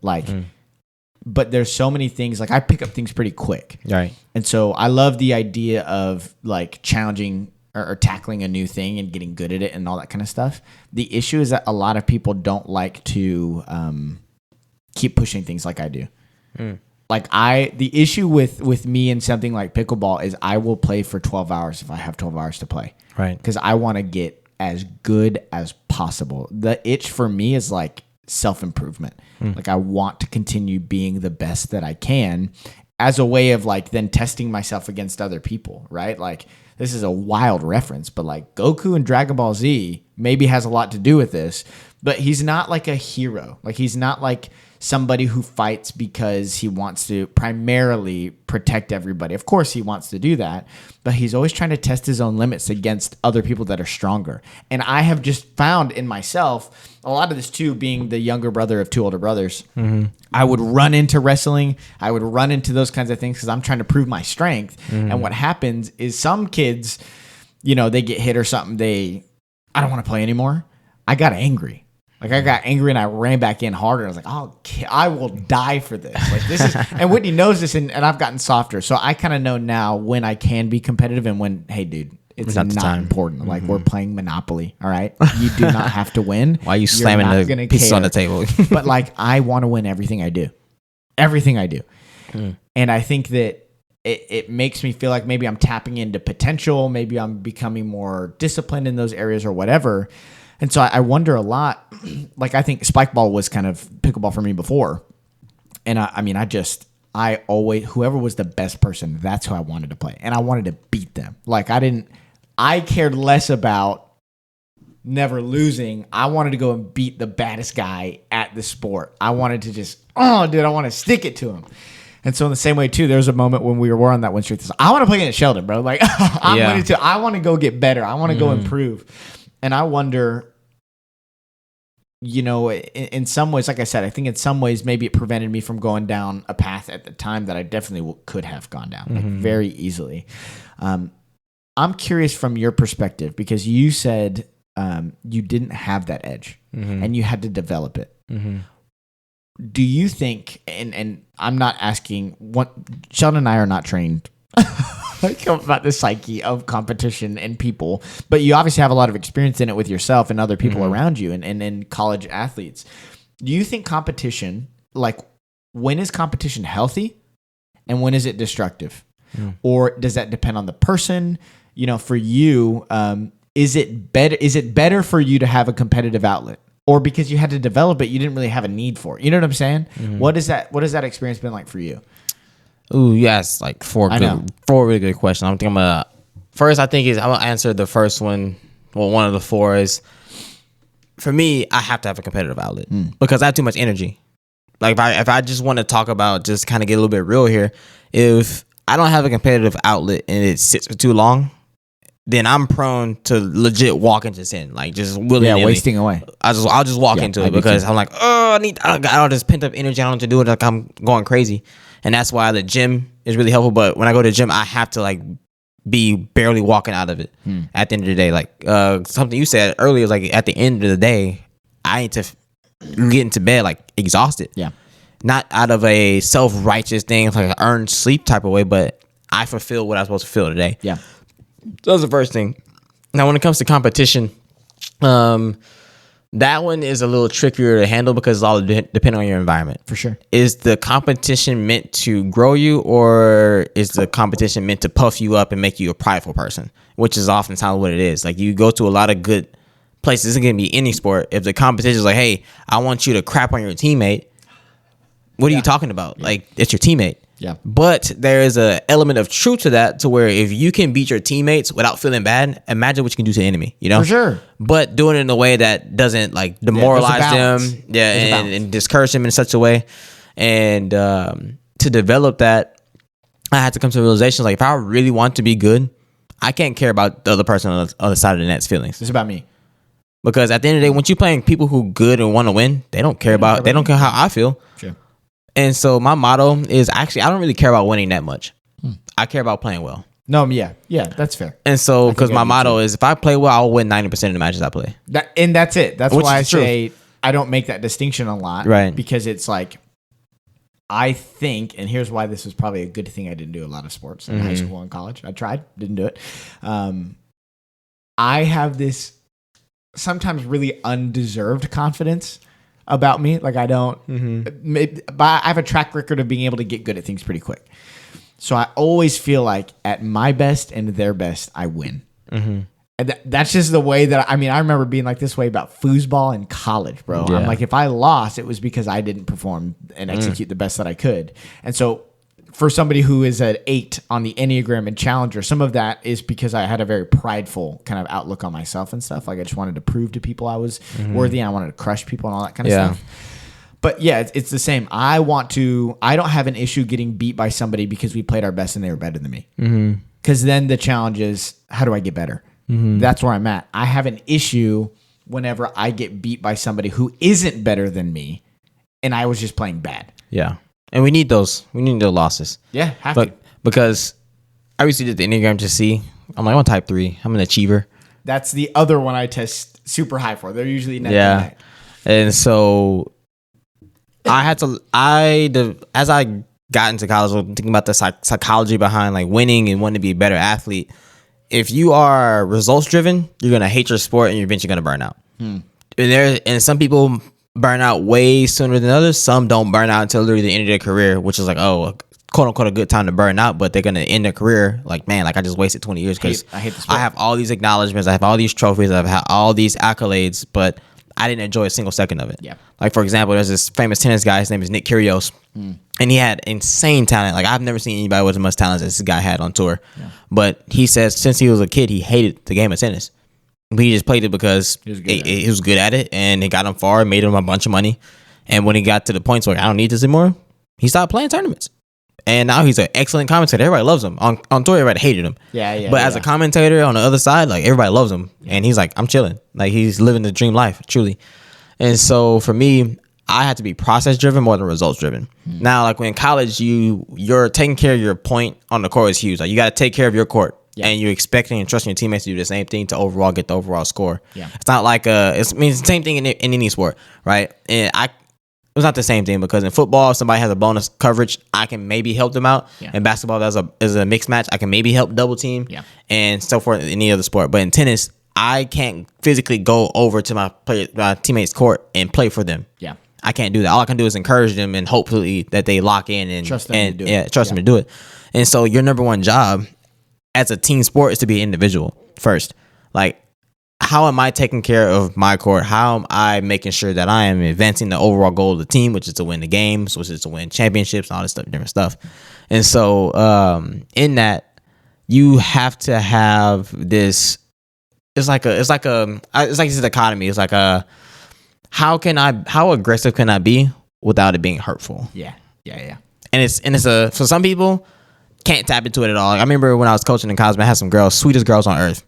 But there's so many things. Like, I pick up things pretty quick. Right. And so I love the idea of like challenging or tackling a new thing and getting good at it and all that kind of stuff. The issue is that a lot of people don't like to keep pushing things like I do. Like, the issue with me and something like pickleball is I will play for 12 hours if I have 12 hours to play. Right. Because I want to get as good as possible. The itch for me is like self-improvement. Like, I want to continue being the best that I can as a way of like then testing myself against other people, right? Like, this is a wild reference, but like Goku in Dragon Ball Z maybe has a lot to do with this, but he's not like a hero. Like, he's not like somebody who fights because he wants to primarily protect everybody. Of course he wants to do that, but he's always trying to test his own limits against other people that are stronger. And I have just found in myself, a lot of this too, being the younger brother of 2 older brothers, I would run into wrestling. I would run into those kinds of things because I'm trying to prove my strength. And what happens is some kids, they get hit or something. I don't want to play anymore. I got angry. Like, I got angry and I ran back in harder. I was like, oh, I will die for this. Like, this is, and Whitney knows this, and I've gotten softer. So I kind of know now when I can be competitive and when, hey, dude, it's not important. Like, we're playing Monopoly, all right? You do not have to win. Why are you slamming the pieces on the table? But like, I want to win everything I do. Everything I do. And I think that it makes me feel like maybe I'm tapping into potential. Maybe I'm becoming more disciplined in those areas or whatever. And so I wonder a lot, like, I think spike ball was kind of pickleball for me before. And I always, whoever was the best person, that's who I wanted to play. And I wanted to beat them. Like, I cared less about never losing. I wanted to go and beat the baddest guy at the sport. I wanted to just, I want to stick it to him. And so in the same way too, there was a moment when we were on that win streak. I want to play against Sheldon, bro. Like, I want to go get better. I want to go improve. And I wonder, in some ways, like I said, I think in some ways maybe it prevented me from going down a path at the time that I definitely could have gone down, like, very easily. I'm curious from your perspective, because you said you didn't have that edge and you had to develop it. Do you think, and I'm not asking, Sheldon and I are not trained about the psyche of competition and people, but you obviously have a lot of experience in it with yourself and other people around you and college athletes. Do you think competition, like, when is competition healthy and when is it destructive? Or does that depend on the person? For you, is it better for you to have a competitive outlet? Or because you had to develop it, you didn't really have a need for it? You know what I'm saying? What has that experience been like for you? Ooh, yes, like four really good questions. I'm gonna answer the first one. Well, one of the 4 is, for me, I have to have a competitive outlet because I have too much energy. Like, if I just want to talk about, just kind of get a little bit real here, if I don't have a competitive outlet and it sits for too long, then I'm prone to legit walk into sin, like just willy-nilly. Wasting away. I'll just walk into it because I'm like, I got all this pent up energy. I don't have to do it. Like, I'm going crazy. And that's why the gym is really helpful. But when I go to the gym, I have to like be barely walking out of it at the end of the day. Like, something you said earlier, like, at the end of the day, I need to get into bed like exhausted. Yeah. Not out of a self-righteous thing, like an earned sleep type of way, but I fulfill what I'm supposed to feel today. Yeah. So that's the first thing. Now, when it comes to competition, that one is a little trickier to handle because it's all depending on your environment. For sure. Is the competition meant to grow you, or is the competition meant to puff you up and make you a prideful person? Which is oftentimes what it is. Like, you go to a lot of good places. It's going to be any sport. If the competition is like, hey, I want you to crap on your teammate, what are you talking about? Yeah. Like, it's your teammate. Yeah. But there is a element of truth to that, to where if you can beat your teammates without feeling bad, imagine what you can do to the enemy, For sure. But doing it in a way that doesn't like demoralize them, and discourage them in such a way. And to develop that, I had to come to the realization, like, if I really want to be good, I can't care about the other person on the other side of the net's feelings. It's about me. Because at the end of the day, once you're playing people who good and want to win, they don't care how I feel. Sure. And so my motto is actually, I don't really care about winning that much. I care about playing well. No, yeah, that's fair. And so, because my motto is, if I play well, I'll win 90% of the matches I play. And that's it. That's Which why I is true. say I don't make that distinction a lot. Right. Because it's like, I think, and here's why this was probably a good thing I didn't do a lot of sports in high school and college. I tried, didn't do it. I have this sometimes really undeserved confidence about me. Like I don't, but I have a track record of being able to get good at things pretty quick. So I always feel like at my best and their best, I win. And that's just the way that, I remember being like this way about foosball in college, bro. Yeah. I'm like, if I lost, it was because I didn't perform and execute the best that I could. And so for somebody who is at 8 on the Enneagram and Challenger, some of that is because I had a very prideful kind of outlook on myself and stuff. Like I just wanted to prove to people I was worthy. And I wanted to crush people and all that kind of stuff. But yeah, it's the same. I don't have an issue getting beat by somebody because we played our best and they were better than me. Because then the challenge is, how do I get better? That's where I'm at. I have an issue whenever I get beat by somebody who isn't better than me and I was just playing bad. Yeah. And we need those. We need those losses. Yeah, have to. Because I recently did the Enneagram to see. I'm like, I'm type 3. I'm an achiever. That's the other one I test super high for. They're usually neck and neck. And so I had to, as I got into college, thinking about the psychology behind like winning and wanting to be a better athlete. If you are results driven, you're going to hate your sport and you're eventually going to burn out. And some people burn out way sooner than others. Some don't burn out until literally the end of their career, which is like, oh, quote unquote, a good time to burn out, but they're going to end their career like, man, like I just wasted 20 years because I hate the sport. I have all these acknowledgments. I have all these trophies. I've had all these accolades, but I didn't enjoy a single second of it. Yeah. Like, for example, there's this famous tennis guy. His name is Nick Kyrgios. And he had insane talent. Like, I've never seen anybody with as much talent as this guy had on tour. Yeah. But he says since he was a kid, he hated the game of tennis. But he just played it because he was good at it. And it got him far, made him a bunch of money. And when he got to the points where I don't need this anymore, he stopped playing tournaments. And now he's an excellent commentator. Everybody loves him. On tour, everybody hated him. But as a commentator on the other side, like, everybody loves him. And he's like, I'm chilling. Like, he's living the dream life, truly. And so for me, I had to be process driven more than results driven. Now, like when in college, you're taking care of your point on the court is huge. Like, you got to take care of your court. And you're expecting and trusting your teammates to do the same thing to overall get the overall score. It's not like it's the same thing in any sport, right? And it's not the same thing because in football, if somebody has a bonus coverage, I can maybe help them out. In basketball, is a mixed match. I can maybe help double team and so forth in any other sport. But in tennis, I can't physically go over to my teammates' court and play for them. I can't do that. All I can do is encourage them and hopefully that they lock in and trust them to do it. And so your number one job as a team sport is to be an individual first. Like, how am I taking care of my court? How am I making sure that I am advancing the overall goal of the team, which is to win the games, which is to win championships and all this stuff, different stuff. And so in that, you have to have this. It's like this dichotomy. It's like how aggressive can I be without it being hurtful? Yeah. And it's for some people can't tap into it at all. Like, I remember when I was coaching in college, I had some girls, sweetest girls on earth.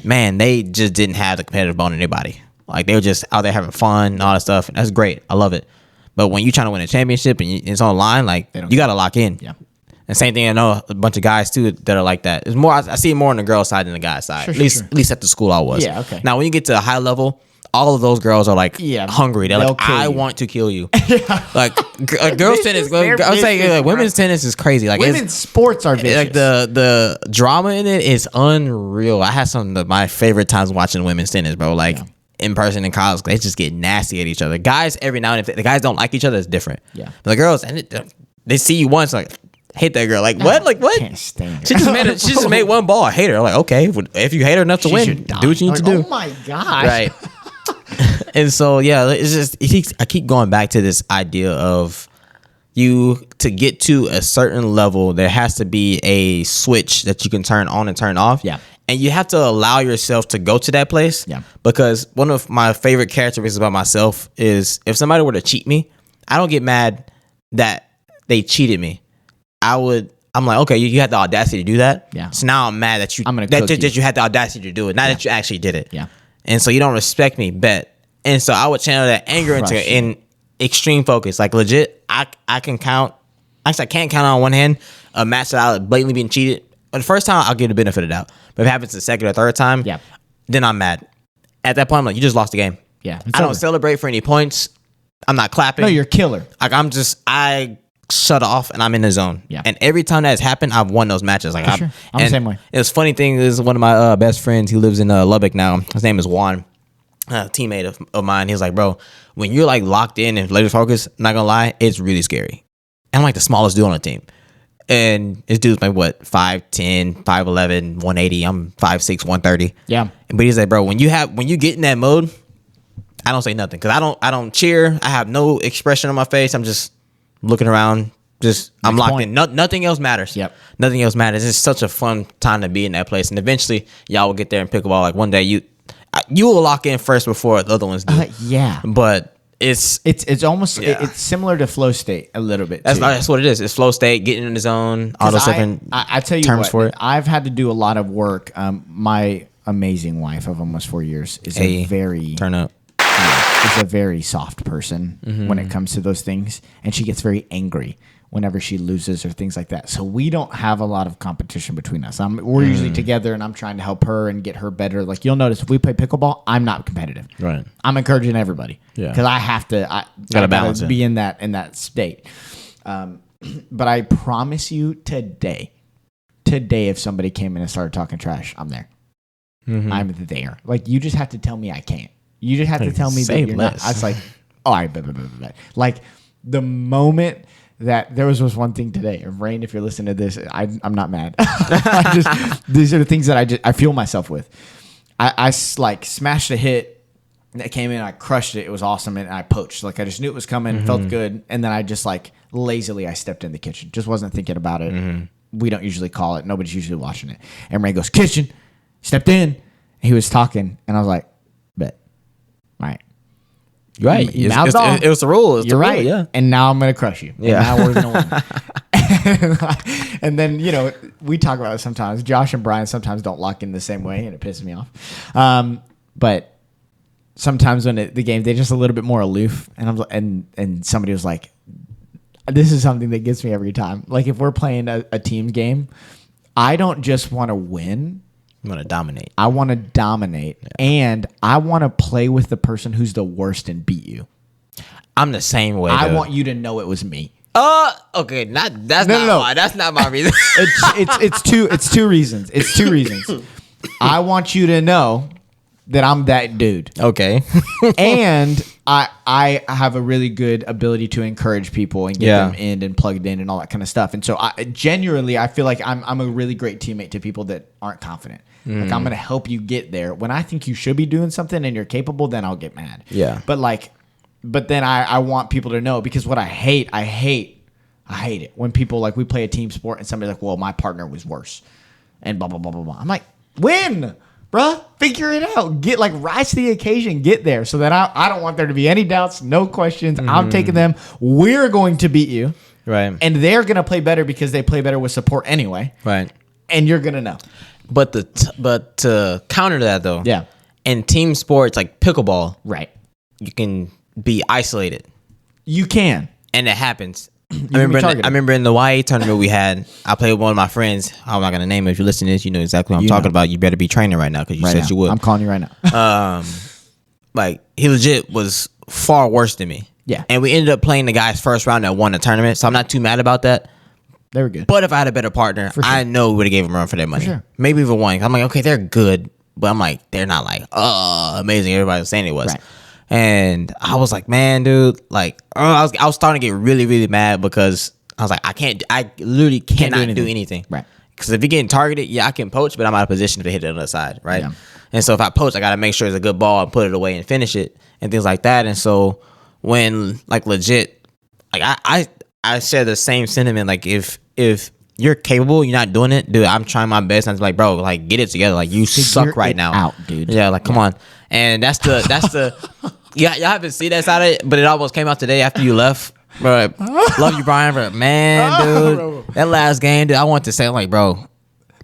Man, they just didn't have the competitive bone in their body. Like, they were just out there having fun and all that stuff. And that's great. I love it. But when you're trying to win a championship and it's on the line, like, you got to lock in. Yeah. And same thing, I know a bunch of guys too that are like that. It's more, I see it more on the girl side than the guy side. At least at the school I was. Yeah, okay. Now, when you get to a high level, all of those girls are like hungry. They're like, I want to kill you. Like girls tennis. I would say women's tennis is crazy. Like, women's sports are vicious. Like the drama in it is unreal. I had some of my favorite times watching women's tennis, bro. Like in person in college, they just get nasty at each other. Guys, every now and then, if the guys don't like each other, it's different. Yeah. But the girls, and they see you once, like, hate that girl. Like, what? Like, what? Can't stand her. She just made one ball. I hate her. Like, okay, if you hate her enough to win, do what you need to do. Oh my gosh. Right. And so, yeah, it's just, I keep going back to this idea of to get to a certain level, there has to be a switch that you can turn on and turn off. Yeah. And you have to allow yourself to go to that place. Yeah. Because one of my favorite characteristics about myself is if somebody were to cheat me, I don't get mad that they cheated me. I would I'm like, okay, you had the audacity to do that. Yeah. So now I'm mad that I'm gonna that you had the audacity to do it, not that you actually did it. Yeah. And so you don't respect me, bet. And so I would channel that anger in extreme focus. Like legit, I can count. Actually, I can't count on one hand a match that I blatantly being cheated. The first time, I'll give the benefit of the doubt. But if it happens the second or third time, then I'm mad. At that point, I'm like, you just lost the game. Yeah. I don't celebrate for any points. I'm not clapping. No, you're a killer. Like I shut off and I'm in the zone. Yeah. And every time that has happened, I've won those matches. Like I'm the same way. It was funny thing is one of my best friends. He lives in Lubbock now. His name is Juan. A teammate of mine. He was like, bro, when you're like locked in and laser focused, not gonna lie, it's really scary. I'm like the smallest dude on the team. And this dude's like what, 5'10", 5'11", 180. I'm 5'6", 130. Yeah. But he's like, bro, when you get in that mode, I don't say nothing because I don't cheer. I have no expression on my face. I'm just looking around. I'm locked in. Nothing else matters. Yep. Nothing else matters. It's such a fun time to be in that place. And eventually, y'all will get there and pick a ball. Like one day, you will lock in first before the other ones do. Yeah. But it's almost it's similar to flow state a little bit. That's what it is. It's flow state, getting in the zone, all those different I tell you terms what, for it. I've had to do a lot of work. My amazing wife of almost 4 years is a very turn up. Is a very soft person when it comes to those things, and she gets very angry whenever she loses or things like that. So we don't have a lot of competition between us. We're usually together, and I'm trying to help her and get her better. Like you'll notice if we play pickleball, I'm not competitive. Right. I'm encouraging everybody. Yeah. Because I have to. I gotta be in that state. But I promise you today, if somebody came in and started talking trash, I'm there. I'm there. Like you just have to tell me I can't. You just have to tell me that you're not. I was like, all right, like the moment that there was one thing today. Rain, if you're listening to this, I'm not mad. These are the things that I fuel myself with. I like smashed a hit that came in. I crushed it. It was awesome, and I poached. Like I just knew it was coming. Felt good, and then I just like lazily I stepped in the kitchen. Just wasn't thinking about it. We don't usually call it. Nobody's usually watching it. And Rain goes kitchen. Stepped in. He was talking, and I was like, bet. All right. You're right. It was the rule. You're right. Yeah. And now I'm going to crush you. Yeah. And now we're going to win. And then, we talk about it sometimes. Josh and Brian sometimes don't lock in the same way, and it pisses me off. But sometimes when the game, they're just a little bit more aloof. And somebody was like, this is something that gets me every time. Like if we're playing a team game, I don't just want to win. You want to dominate. I want to dominate, and I want to play with the person who's the worst and beat you. I'm the same way. I want you to know it was me. Okay. That's not my reason. It's two reasons. It's two reasons. I want you to know that I'm that dude. Okay. And I have a really good ability to encourage people and get them in and plugged in and all that kind of stuff. And so I feel like I'm a really great teammate to people that aren't confident. Like I'm going to help you get there. When I think you should be doing something and you're capable, then I'll get mad. Yeah. But then I want people to know, because what I hate it when people like we play a team sport and somebody's like, well, my partner was worse and blah, blah, blah, blah, blah. I'm like, win, bruh, figure it out. Get rise to the occasion, get there. So that I don't want there to be any doubts, no questions. I'm taking them. We're going to beat you. Right. And they're going to play better because they play better with support anyway. Right. And you're going to know. But to counter that though, in team sports like pickleball, right, you can be isolated. You can, and it happens. I remember in the YA tournament we had, I played with one of my friends. I'm not gonna name it. If you're listening to this, you know exactly what I'm talking about. You better be training right now because you said you would. I'm calling you right now. Like he legit was far worse than me. Yeah, and we ended up playing the guy's first round that won the tournament. So I'm not too mad about that. They were good. But if I had a better partner, sure, I know we would have gave them a run for their money. Sure. Maybe even one. I'm like, okay, they're good, but I'm like, they're not like, amazing. Everybody was saying it was. Right. And I was like, man, dude, like, I was starting to get really, really mad because I was like, I literally cannot do anything. Right. Because if you're getting targeted, I can poach, but I'm out of position to hit it on the other side, right? Yeah. And so if I poach, I got to make sure it's a good ball and put it away and finish it and things like that. And so when, like, legit, like, I share the same sentiment. Like if you're capable, you're not doing it, dude. I'm trying my best. I'm like, bro, like get it together. Like you suck right now, out, dude. Yeah, like come on. And that's the y'all haven't seen that side of it, but it almost came out today after you left. Bro, love you, Brian. But man, dude, That last game, dude, I want to say, I'm like, bro.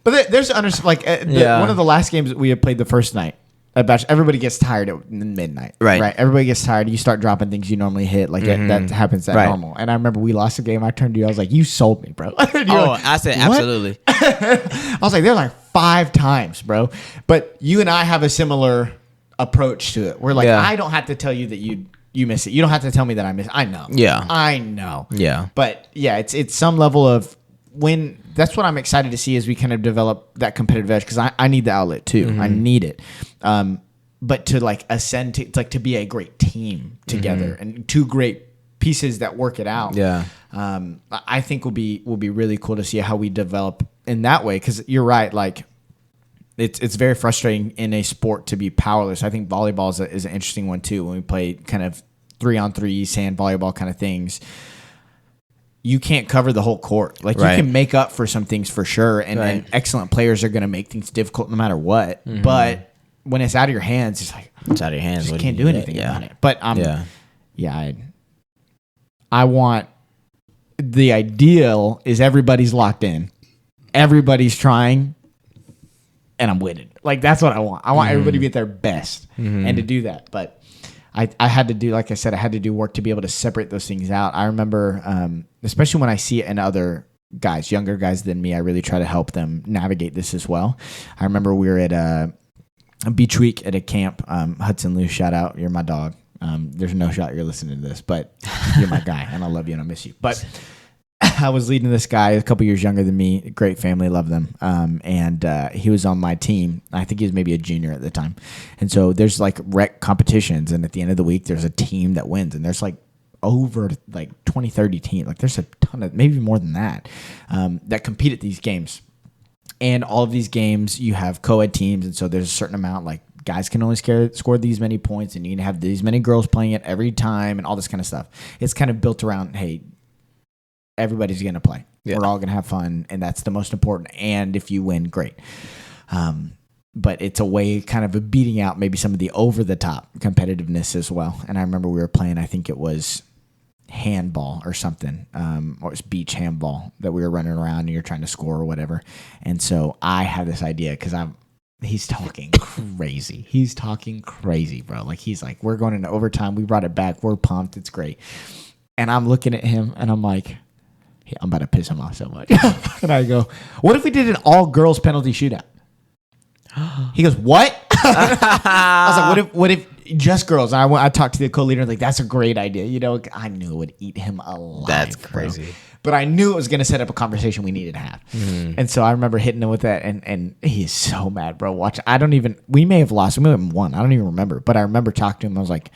But there's one of the last games that we had played the first night. Everybody gets tired at midnight. Right. Everybody gets tired. You start dropping things you normally hit. Like that happens normal. And I remember we lost a game. I turned to you. I was like, you sold me, bro. I said, what? absolutely. I was like, there's like 5 times, bro. But you and I have a similar approach to it. We're like, I don't have to tell you that you miss it. You don't have to tell me that I miss it. I know. Yeah. I know. Yeah. But yeah, it's some level of when that's what I'm excited to see as we kind of develop that competitive edge because I need the outlet too. I need it. But to like ascend to be a great team together and 2 great pieces that work it out. Yeah. I think will be really cool to see how we develop in that way because you're right. Like it's very frustrating in a sport to be powerless. I think volleyball is an interesting one too. When we play kind of 3-on-3 sand volleyball kind of things, you can't cover the whole court. Like you can make up for some things for sure, and excellent players are going to make things difficult no matter what. But when it's out of your hands, it's like it's out of your hands. You can't do anything about it. But I want the ideal is everybody's locked in, everybody's trying, and I'm winning. Like that's what I want. I want everybody to be at their best and to do that. But I had to do, like I said, I had to do work to be able to separate those things out. I remember, especially when I see it in other guys, younger guys than me, I really try to help them navigate this as well. I remember we were at a beach week at a camp. Hudson Lou, shout out. You're my dog. There's no shot you're listening to this, but you're my guy, and I love you and I miss you. But I was leading this guy a couple years younger than me. Great family, love them. And he was on my team. I think he was maybe a junior at the time. And so there's like rec competitions, and at the end of the week, there's a team that wins, and there's like over like 20, 30 teams. Like there's a ton of, maybe more than that, that compete at these games. And all of these games, you have co-ed teams, and so there's a certain amount, like guys can only score these many points, and you can have these many girls playing it every time, and all this kind of stuff. It's kind of built around, hey, everybody's going to play. Yeah. We're all going to have fun, and that's the most important. And if you win, great. But it's a way kind of beating out maybe some of the over-the-top competitiveness as well. And I remember we were playing, I think it was handball or something, or it was beach handball that we were running around and you're trying to score or whatever. And so I have this idea because he's talking crazy. He's talking crazy, bro. Like he's like, we're going into overtime. We brought it back. We're pumped. It's great. And I'm looking at him and I'm like, I'm about to piss him off so much. And I go, what if we did an all-girls penalty shootout? He goes, what? I was like, what if just girls? And I talked to the co-leader, like, that's a great idea. You know, I knew it would eat him alive. That's crazy. Bro. But I knew it was going to set up a conversation we needed to have. And so I remember hitting him with that, and he is so mad, bro. Watch, we may have lost. We may have won. I don't even remember. But I remember talking to him. I was like,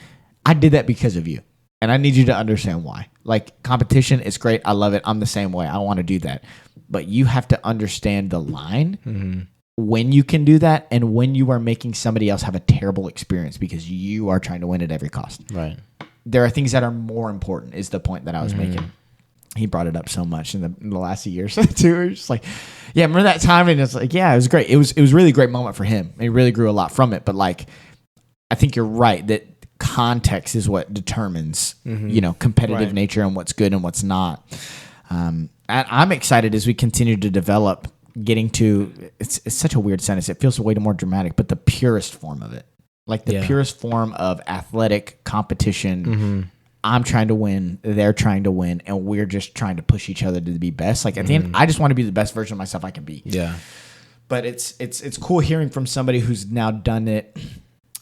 I did that because of you. And I need you to understand why. Like, competition is great. I love it. I'm the same way. I want to do that. But you have to understand the line when you can do that and when you are making somebody else have a terrible experience because you are trying to win at every cost. Right. There are things that are more important is the point that I was making. He brought it up so much in the last few years too. It was just like, yeah, remember that time? And it's like, yeah, it was great. It was really a great moment for him. He really grew a lot from it. But like, I think you're right that context is what determines, competitive nature and what's good and what's not. And I'm excited as we continue to develop, getting to, it's such a weird sentence. It feels way more dramatic, but the purest form of it, like the purest form of athletic competition. I'm trying to win, they're trying to win, and we're just trying to push each other to be best. Like at the end, I just want to be the best version of myself I can be. Yeah. But it's cool hearing from somebody who's now done it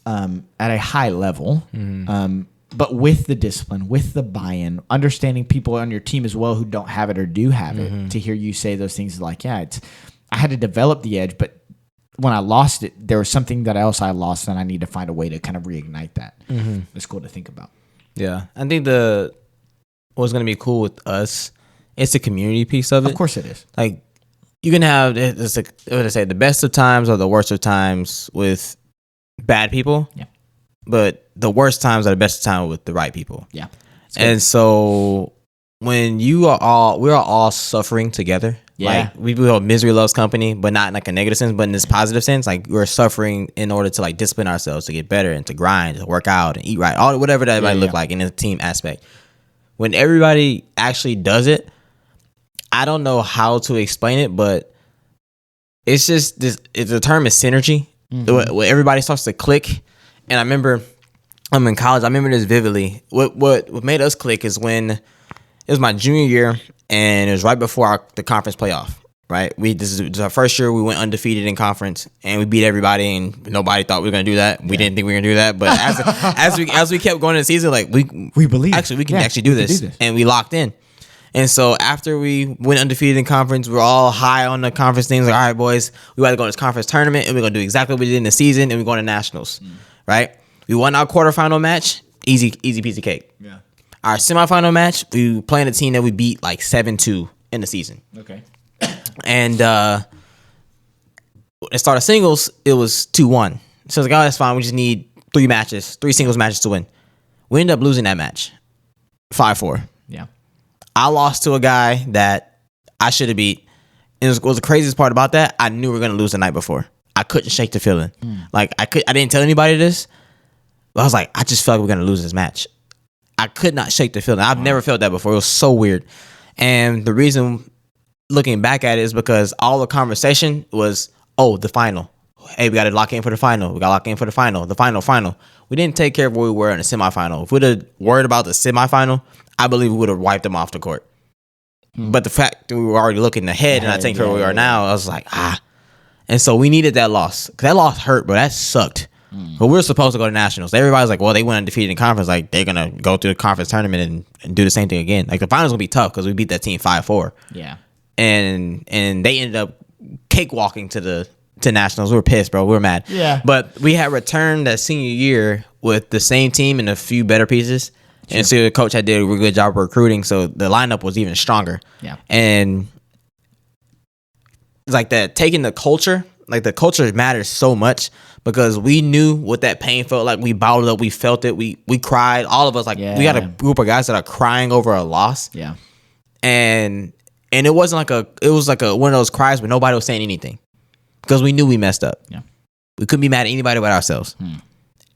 at a high level, but with the discipline, with the buy-in, understanding people on your team as well who don't have it or do have it. To hear you say those things like, I had to develop the edge, but when I lost it, there was something that else I lost, and I need to find a way to kind of reignite that. It's cool to think about. Yeah, I think what's going to be cool with us, it's the community piece of it. Of course it is. Like, you can have, the best of times or the worst of times with bad people. Yeah. But the worst times are the best of times with the right people. Yeah. And so when we're all suffering together. Yeah. Like, we build misery loves company, but not in like a negative sense, but in this positive sense. Like, we're suffering in order to like discipline ourselves, to get better and to grind, to work out and eat right, whatever that might look like in a team aspect. When everybody actually does it, I don't know how to explain it, but it's just this. The term is synergy. Where everybody starts to click. And I remember I'm in college. I remember this vividly. What made us click is when it was my junior year, and it was right before the conference playoff. Right, this is our first year. We went undefeated in conference, and we beat everybody. And nobody thought we were gonna do that. We didn't think we were gonna do that. But as we kept going in the season, like we believe we can actually do this, and we locked in. And so after we went undefeated in conference, we're all high on the conference things. Like, all right, boys, we got to go to this conference tournament, and we're gonna do exactly what we did in the season, and we're going to nationals. Right? We won our quarterfinal match, easy piece of cake. Yeah. Our semifinal match, we playing a team that we beat like 7-2 in the season. Okay. And at start of singles, it was 2-1. So I was like, oh, that's fine. We just need 3 singles matches to win. We ended up losing that match, 5-4. Yeah. I lost to a guy that I should have beat. And it was the craziest part about that. I knew we were gonna lose the night before. I couldn't shake the feeling. Like I didn't tell anybody this, but I was like, I just felt like we're gonna lose this match. I could not shake the feeling. I've never felt that before. It was so weird. And the reason, looking back at it, is because all the conversation was, oh, the final. Hey, we got to lock in for the final. We got to lock in for the final. The final. We didn't take care of where we were in the semifinal. If we'd have worried about the semifinal, I believe we would have wiped them off the court. But the fact that we were already looking ahead and I think where we are now, I was like, And so we needed that loss. 'Cause that loss hurt, bro. That sucked. But we were supposed to go to nationals. Everybody's like, well, they went undefeated in conference. Like, they're going to go through the conference tournament and do the same thing again. Like, the finals going to be tough because we beat that team 5-4. Yeah. And they ended up cakewalking to nationals. We were pissed, bro. We were mad. Yeah. But we had returned that senior year with the same team and a few better pieces. Sure. And so the coach had did a really good job of recruiting, so the lineup was even stronger. Yeah. And it's like that, taking the culture, like the culture matters so much because we knew what that pain felt like. We bottled up, we felt it, we cried. All of us, like we got a group of guys that are crying over a loss. Yeah. And it wasn't like it was like one of those cries where nobody was saying anything because we knew we messed up. Yeah. We couldn't be mad at anybody but ourselves.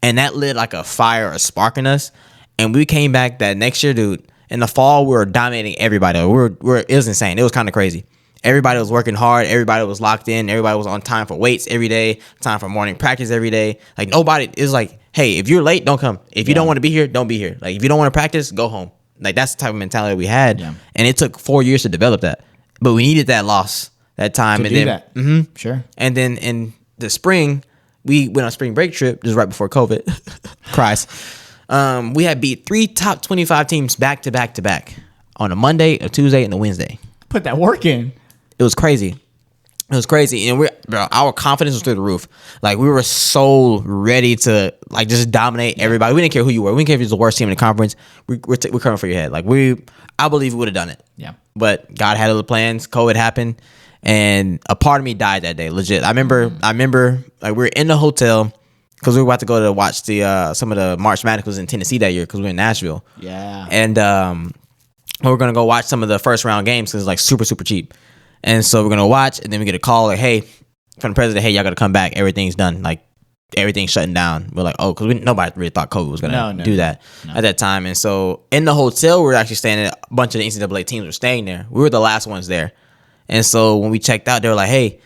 And that lit like a fire, a spark in us. And we came back that next year, dude. In the fall, we were dominating everybody. It was insane. It was kind of crazy. Everybody was working hard. Everybody was locked in. Everybody was on time for weights every day, time for morning practice every day. Like, nobody is like, hey, if you're late, don't come. If you don't want to be here, don't be here. Like, if you don't want to practice, go home. Like, that's the type of mentality we had. Yeah. And it took 4 years to develop that. But we needed that loss, that time. To do that. Mm-hmm. Sure. And then in the spring, we went on a spring break trip just right before COVID. Christ. We had beat 3 top 25 teams back to back to back on a Monday, a Tuesday, and a Wednesday. Put that work in. It was crazy. And our confidence was through the roof. Like, we were so ready to like just dominate everybody. We didn't care who you were. We didn't care if you was the worst team in the conference. We're coming for your head. Like, I believe we would have done it. Yeah. But God had other plans. COVID happened, and a part of me died that day. Legit. I remember. Like, we were in the hotel because we were about to go to watch some of the March Madness was in Tennessee that year because we were in Nashville. Yeah. And we were gonna go watch some of the first round games because it's like super super cheap. And so we're gonna watch, and then we get a call like, "Hey, from the president, hey, y'all gotta come back. Everything's done. Like, everything's shutting down." We're like, "Oh," because nobody really thought COVID was gonna do that at that time. And so in the hotel, we were actually staying at a bunch of the NCAA teams were staying there. We were the last ones there. And so when we checked out, they were like, "Hey,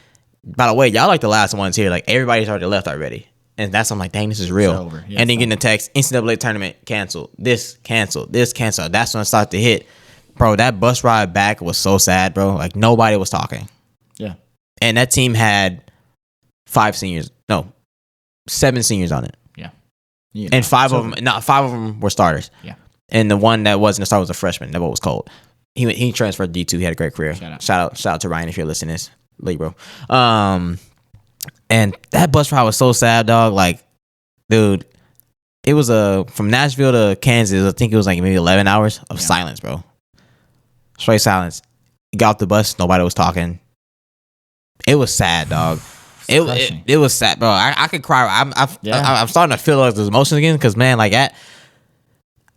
by the way, y'all like the last ones here. Like, everybody's already left already." And that's, I'm like, dang, this is real. Yeah, and then getting the text, NCAA tournament canceled. This canceled. That's when it started to hit. Bro, that bus ride back was so sad, bro. Like, nobody was talking. Yeah. And that team had 7 seniors on it. Yeah. And five of them were starters. Yeah. And the one that wasn't a starter was a freshman. That was cold. He transferred to D2. He had a great career. Shout out to Ryan if you're listening to this. Lee, bro. And that bus ride was so sad, dog. Like, dude, it was from Nashville to Kansas. I think it was like maybe 11 hours of silence, bro. Straight silence. Got off the bus. Nobody was talking. It was sad, dog. It was sad, bro. I could cry. I'm starting to feel those emotions again because, man, like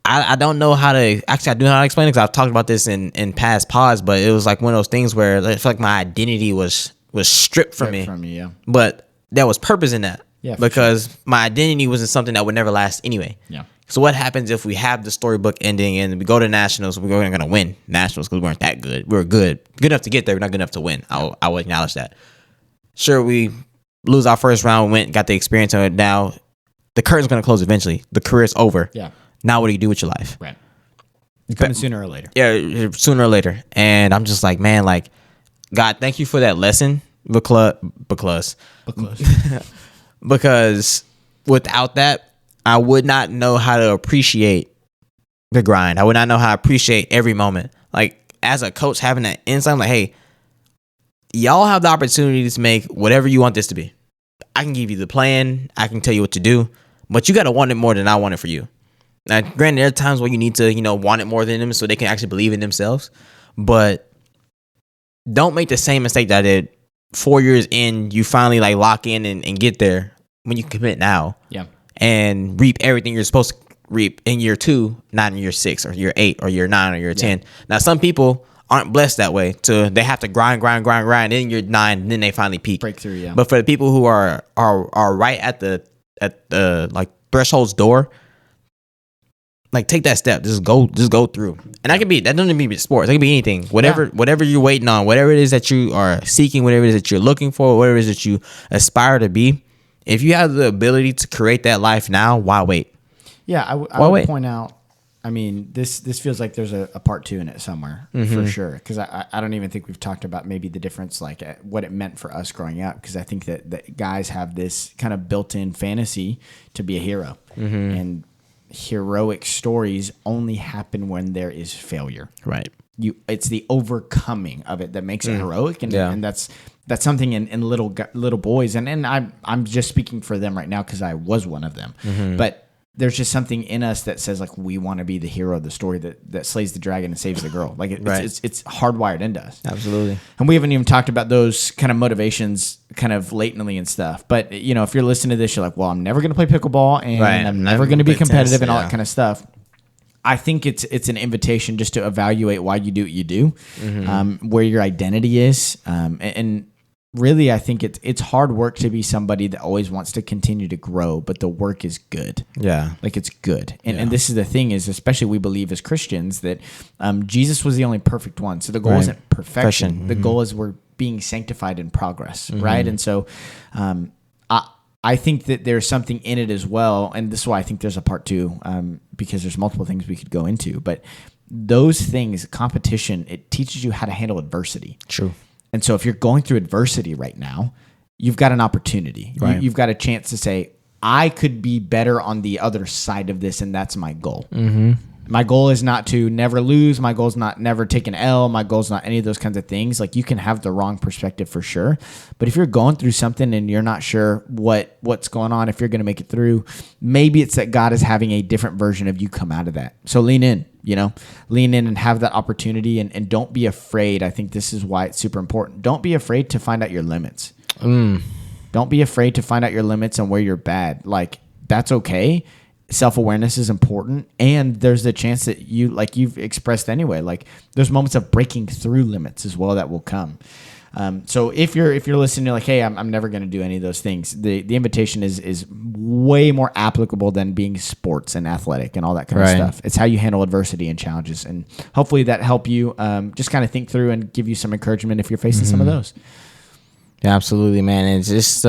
I don't know how to. Actually, I do know how to explain it because I've talked about this in past pods. But it was like one of those things where I feel like my identity was stripped from me. Yeah. But there was purpose in that. Yeah. Because my identity wasn't something that would never last anyway. Yeah. So what happens if we have the storybook ending and we go to nationals? We're going to win nationals because we weren't that good. We were good enough to get there. We're not good enough to win. I will acknowledge that. Sure, we lose our first round, got the experience of it. Now the curtain's going to close eventually. The career's over. Yeah. Now what do you do with your life? Right. It's coming sooner or later. Yeah, sooner or later. And I'm just like, man, like, God, thank you for that lesson, because without that, I would not know how to appreciate the grind. I would not know how to appreciate every moment. Like, as a coach, having that insight, I'm like, hey, y'all have the opportunity to make whatever you want this to be. I can give you the plan. I can tell you what to do, but you got to want it more than I want it for you. Now, granted, there are times where you need to, want it more than them so they can actually believe in themselves. But don't make the same mistake that I did 4 years in. You finally like lock in and get there when you commit now. Yeah. And reap everything you're supposed to reap in year 2, not in year 6 or year 8 or year 9 or year 10. Now, some people aren't blessed that way. So they have to grind. Then you're 9, and then they finally peak. Breakthrough, yeah. But for the people who are right at the like threshold's door, like take that step. Just go through. And that doesn't mean sports. That can be anything. Whatever you're waiting on, whatever it is that you are seeking, whatever it is that you're looking for, whatever it is that you aspire to be. If you have the ability to create that life now, why wait? Yeah, I would point out, I mean, this feels like there's a part 2 in it somewhere, for sure. Because I don't even think we've talked about maybe the difference, like what it meant for us growing up. Because I think that guys have this kind of built-in fantasy to be a hero. And heroic stories only happen when there is failure. Right. It's the overcoming of it that makes it heroic. And that's something in little boys. And I'm just speaking for them right now because I was one of them. But there's just something in us that says like we want to be the hero of the story that slays the dragon and saves the girl. Like it's hardwired into us. Absolutely. And we haven't even talked about those kind of motivations kind of latently and stuff. But if you're listening to this, you're like, well, I'm never going to play pickleball and I'm never going to be competitive and all that kind of stuff. I think it's an invitation just to evaluate why you do what you do, where your identity is, and really, I think it's hard work to be somebody that always wants to continue to grow, but the work is good. Yeah. Like it's good. And this is the thing is, especially we believe as Christians that Jesus was the only perfect one. So the goal isn't perfection. The goal is we're being sanctified in progress, right? And so I think that there's something in it as well. And this is why I think there's a part 2, because there's multiple things we could go into. But those things, competition, it teaches you how to handle adversity. True. And so if you're going through adversity right now, you've got an opportunity. Right. You've got a chance to say, I could be better on the other side of this, and that's my goal. My goal is not to never lose. My goal is not never take an L. My goal is not any of those kinds of things. Like you can have the wrong perspective for sure. But if you're going through something and you're not sure what's going on, if you're going to make it through, maybe it's that God is having a different version of you come out of that. So lean in. Lean in and have that opportunity and don't be afraid. I think this is why it's super important. Don't be afraid to find out your limits. Don't be afraid to find out your limits and where you're bad. Like that's okay. Self-awareness is important. And there's the chance that you've expressed anyway, like there's moments of breaking through limits as well that will come. So if you're listening, you're like, hey, I'm never going to do any of those things. The invitation is way more applicable than being sports and athletic and all that kind of stuff. It's how you handle adversity and challenges, and hopefully that help you just kind of think through and give you some encouragement if you're facing some of those. Yeah, absolutely, man. And it's just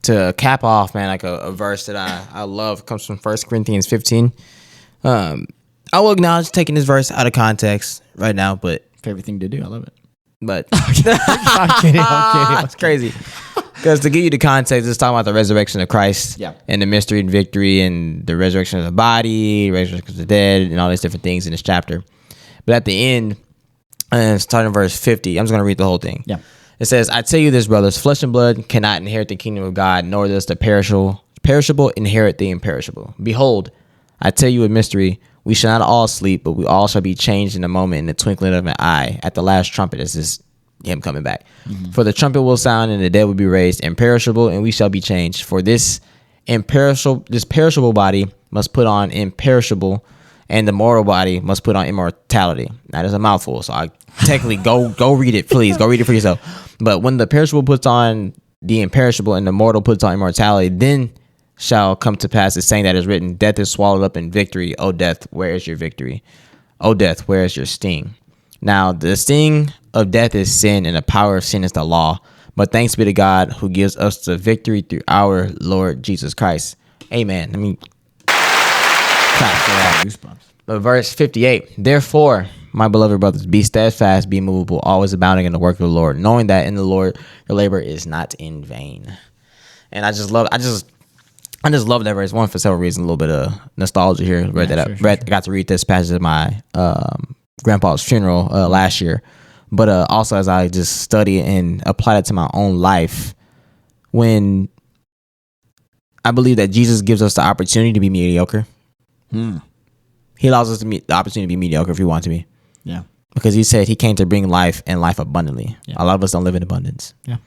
to cap off, man, like a verse that I love comes from 1 Corinthians 15. I will acknowledge taking this verse out of context right now, but favorite thing to do. I love it. But I'm kidding. It's crazy. Because to give you the context, it's talking about the resurrection of Christ and the mystery and victory and the resurrection of the body, resurrection of the dead, and all these different things in this chapter. But at the end, starting verse 50, I'm just going to read the whole thing. Yeah. It says, I tell you this, brothers, flesh and blood cannot inherit the kingdom of God, nor does the perishable inherit the imperishable. Behold, I tell you a mystery. We shall not all sleep, but we all shall be changed in a moment, in the twinkling of an eye, at the last trumpet. This is him coming back. For the trumpet will sound, and the dead will be raised imperishable, and we shall be changed. For this perishable body must put on imperishable, and the mortal body must put on immortality. Now, there's a mouthful, so I technically go read it, please. Go read it for yourself. But when the perishable puts on the imperishable, and the mortal puts on immortality, then shall come to pass, the saying that is written, death is swallowed up in victory. O death, where is your victory? O death, where is your sting? Now, the sting of death is sin, and the power of sin is the law. But thanks be to God who gives us the victory through our Lord Jesus Christ. Amen. Let me clap for that. Goosebumps. But verse 58, therefore, my beloved brothers, be steadfast, be immovable, always abounding in the work of the Lord, knowing that in the Lord your labor is not in vain. And I just love that verse. One, for several reasons, a little bit of nostalgia here. I got to read this passage at my grandpa's funeral last year. But also as I just study and apply it to my own life, when I believe that Jesus gives us the opportunity to be mediocre. He allows us the opportunity to be mediocre if we want to be. Yeah. Because he said he came to bring life and life abundantly. Yeah. A lot of us don't live in abundance. Yeah.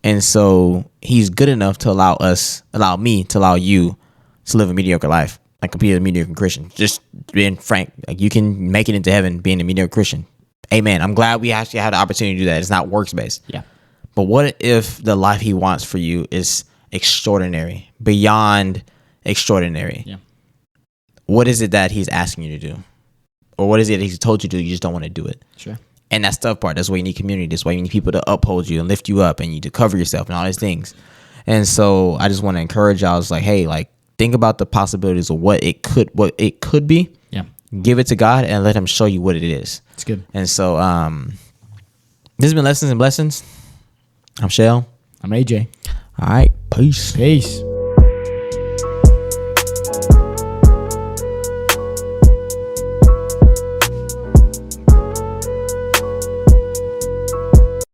And so he's good enough to allow you to live a mediocre life. Like be a mediocre Christian. Just being frank. Like you can make it into heaven being a mediocre Christian. Amen. I'm glad we actually had the opportunity to do that. It's not works based. Yeah. But what if the life he wants for you is extraordinary, beyond extraordinary? Yeah. What is it that he's asking you to do? Or what is it that he's told you to do? You just don't want to do it. Sure. And that's the tough part. That's why you need community. That's why you need people to uphold you and lift you up and you to cover yourself and all these things. And so I just want to encourage y'all. It's like, hey, like think about the possibilities of what it could be. Yeah. Give it to God and let him show you what it is. It's good. And so this has been Lessons and Blessings. I'm Shell. I'm AJ. All right. Peace. Peace.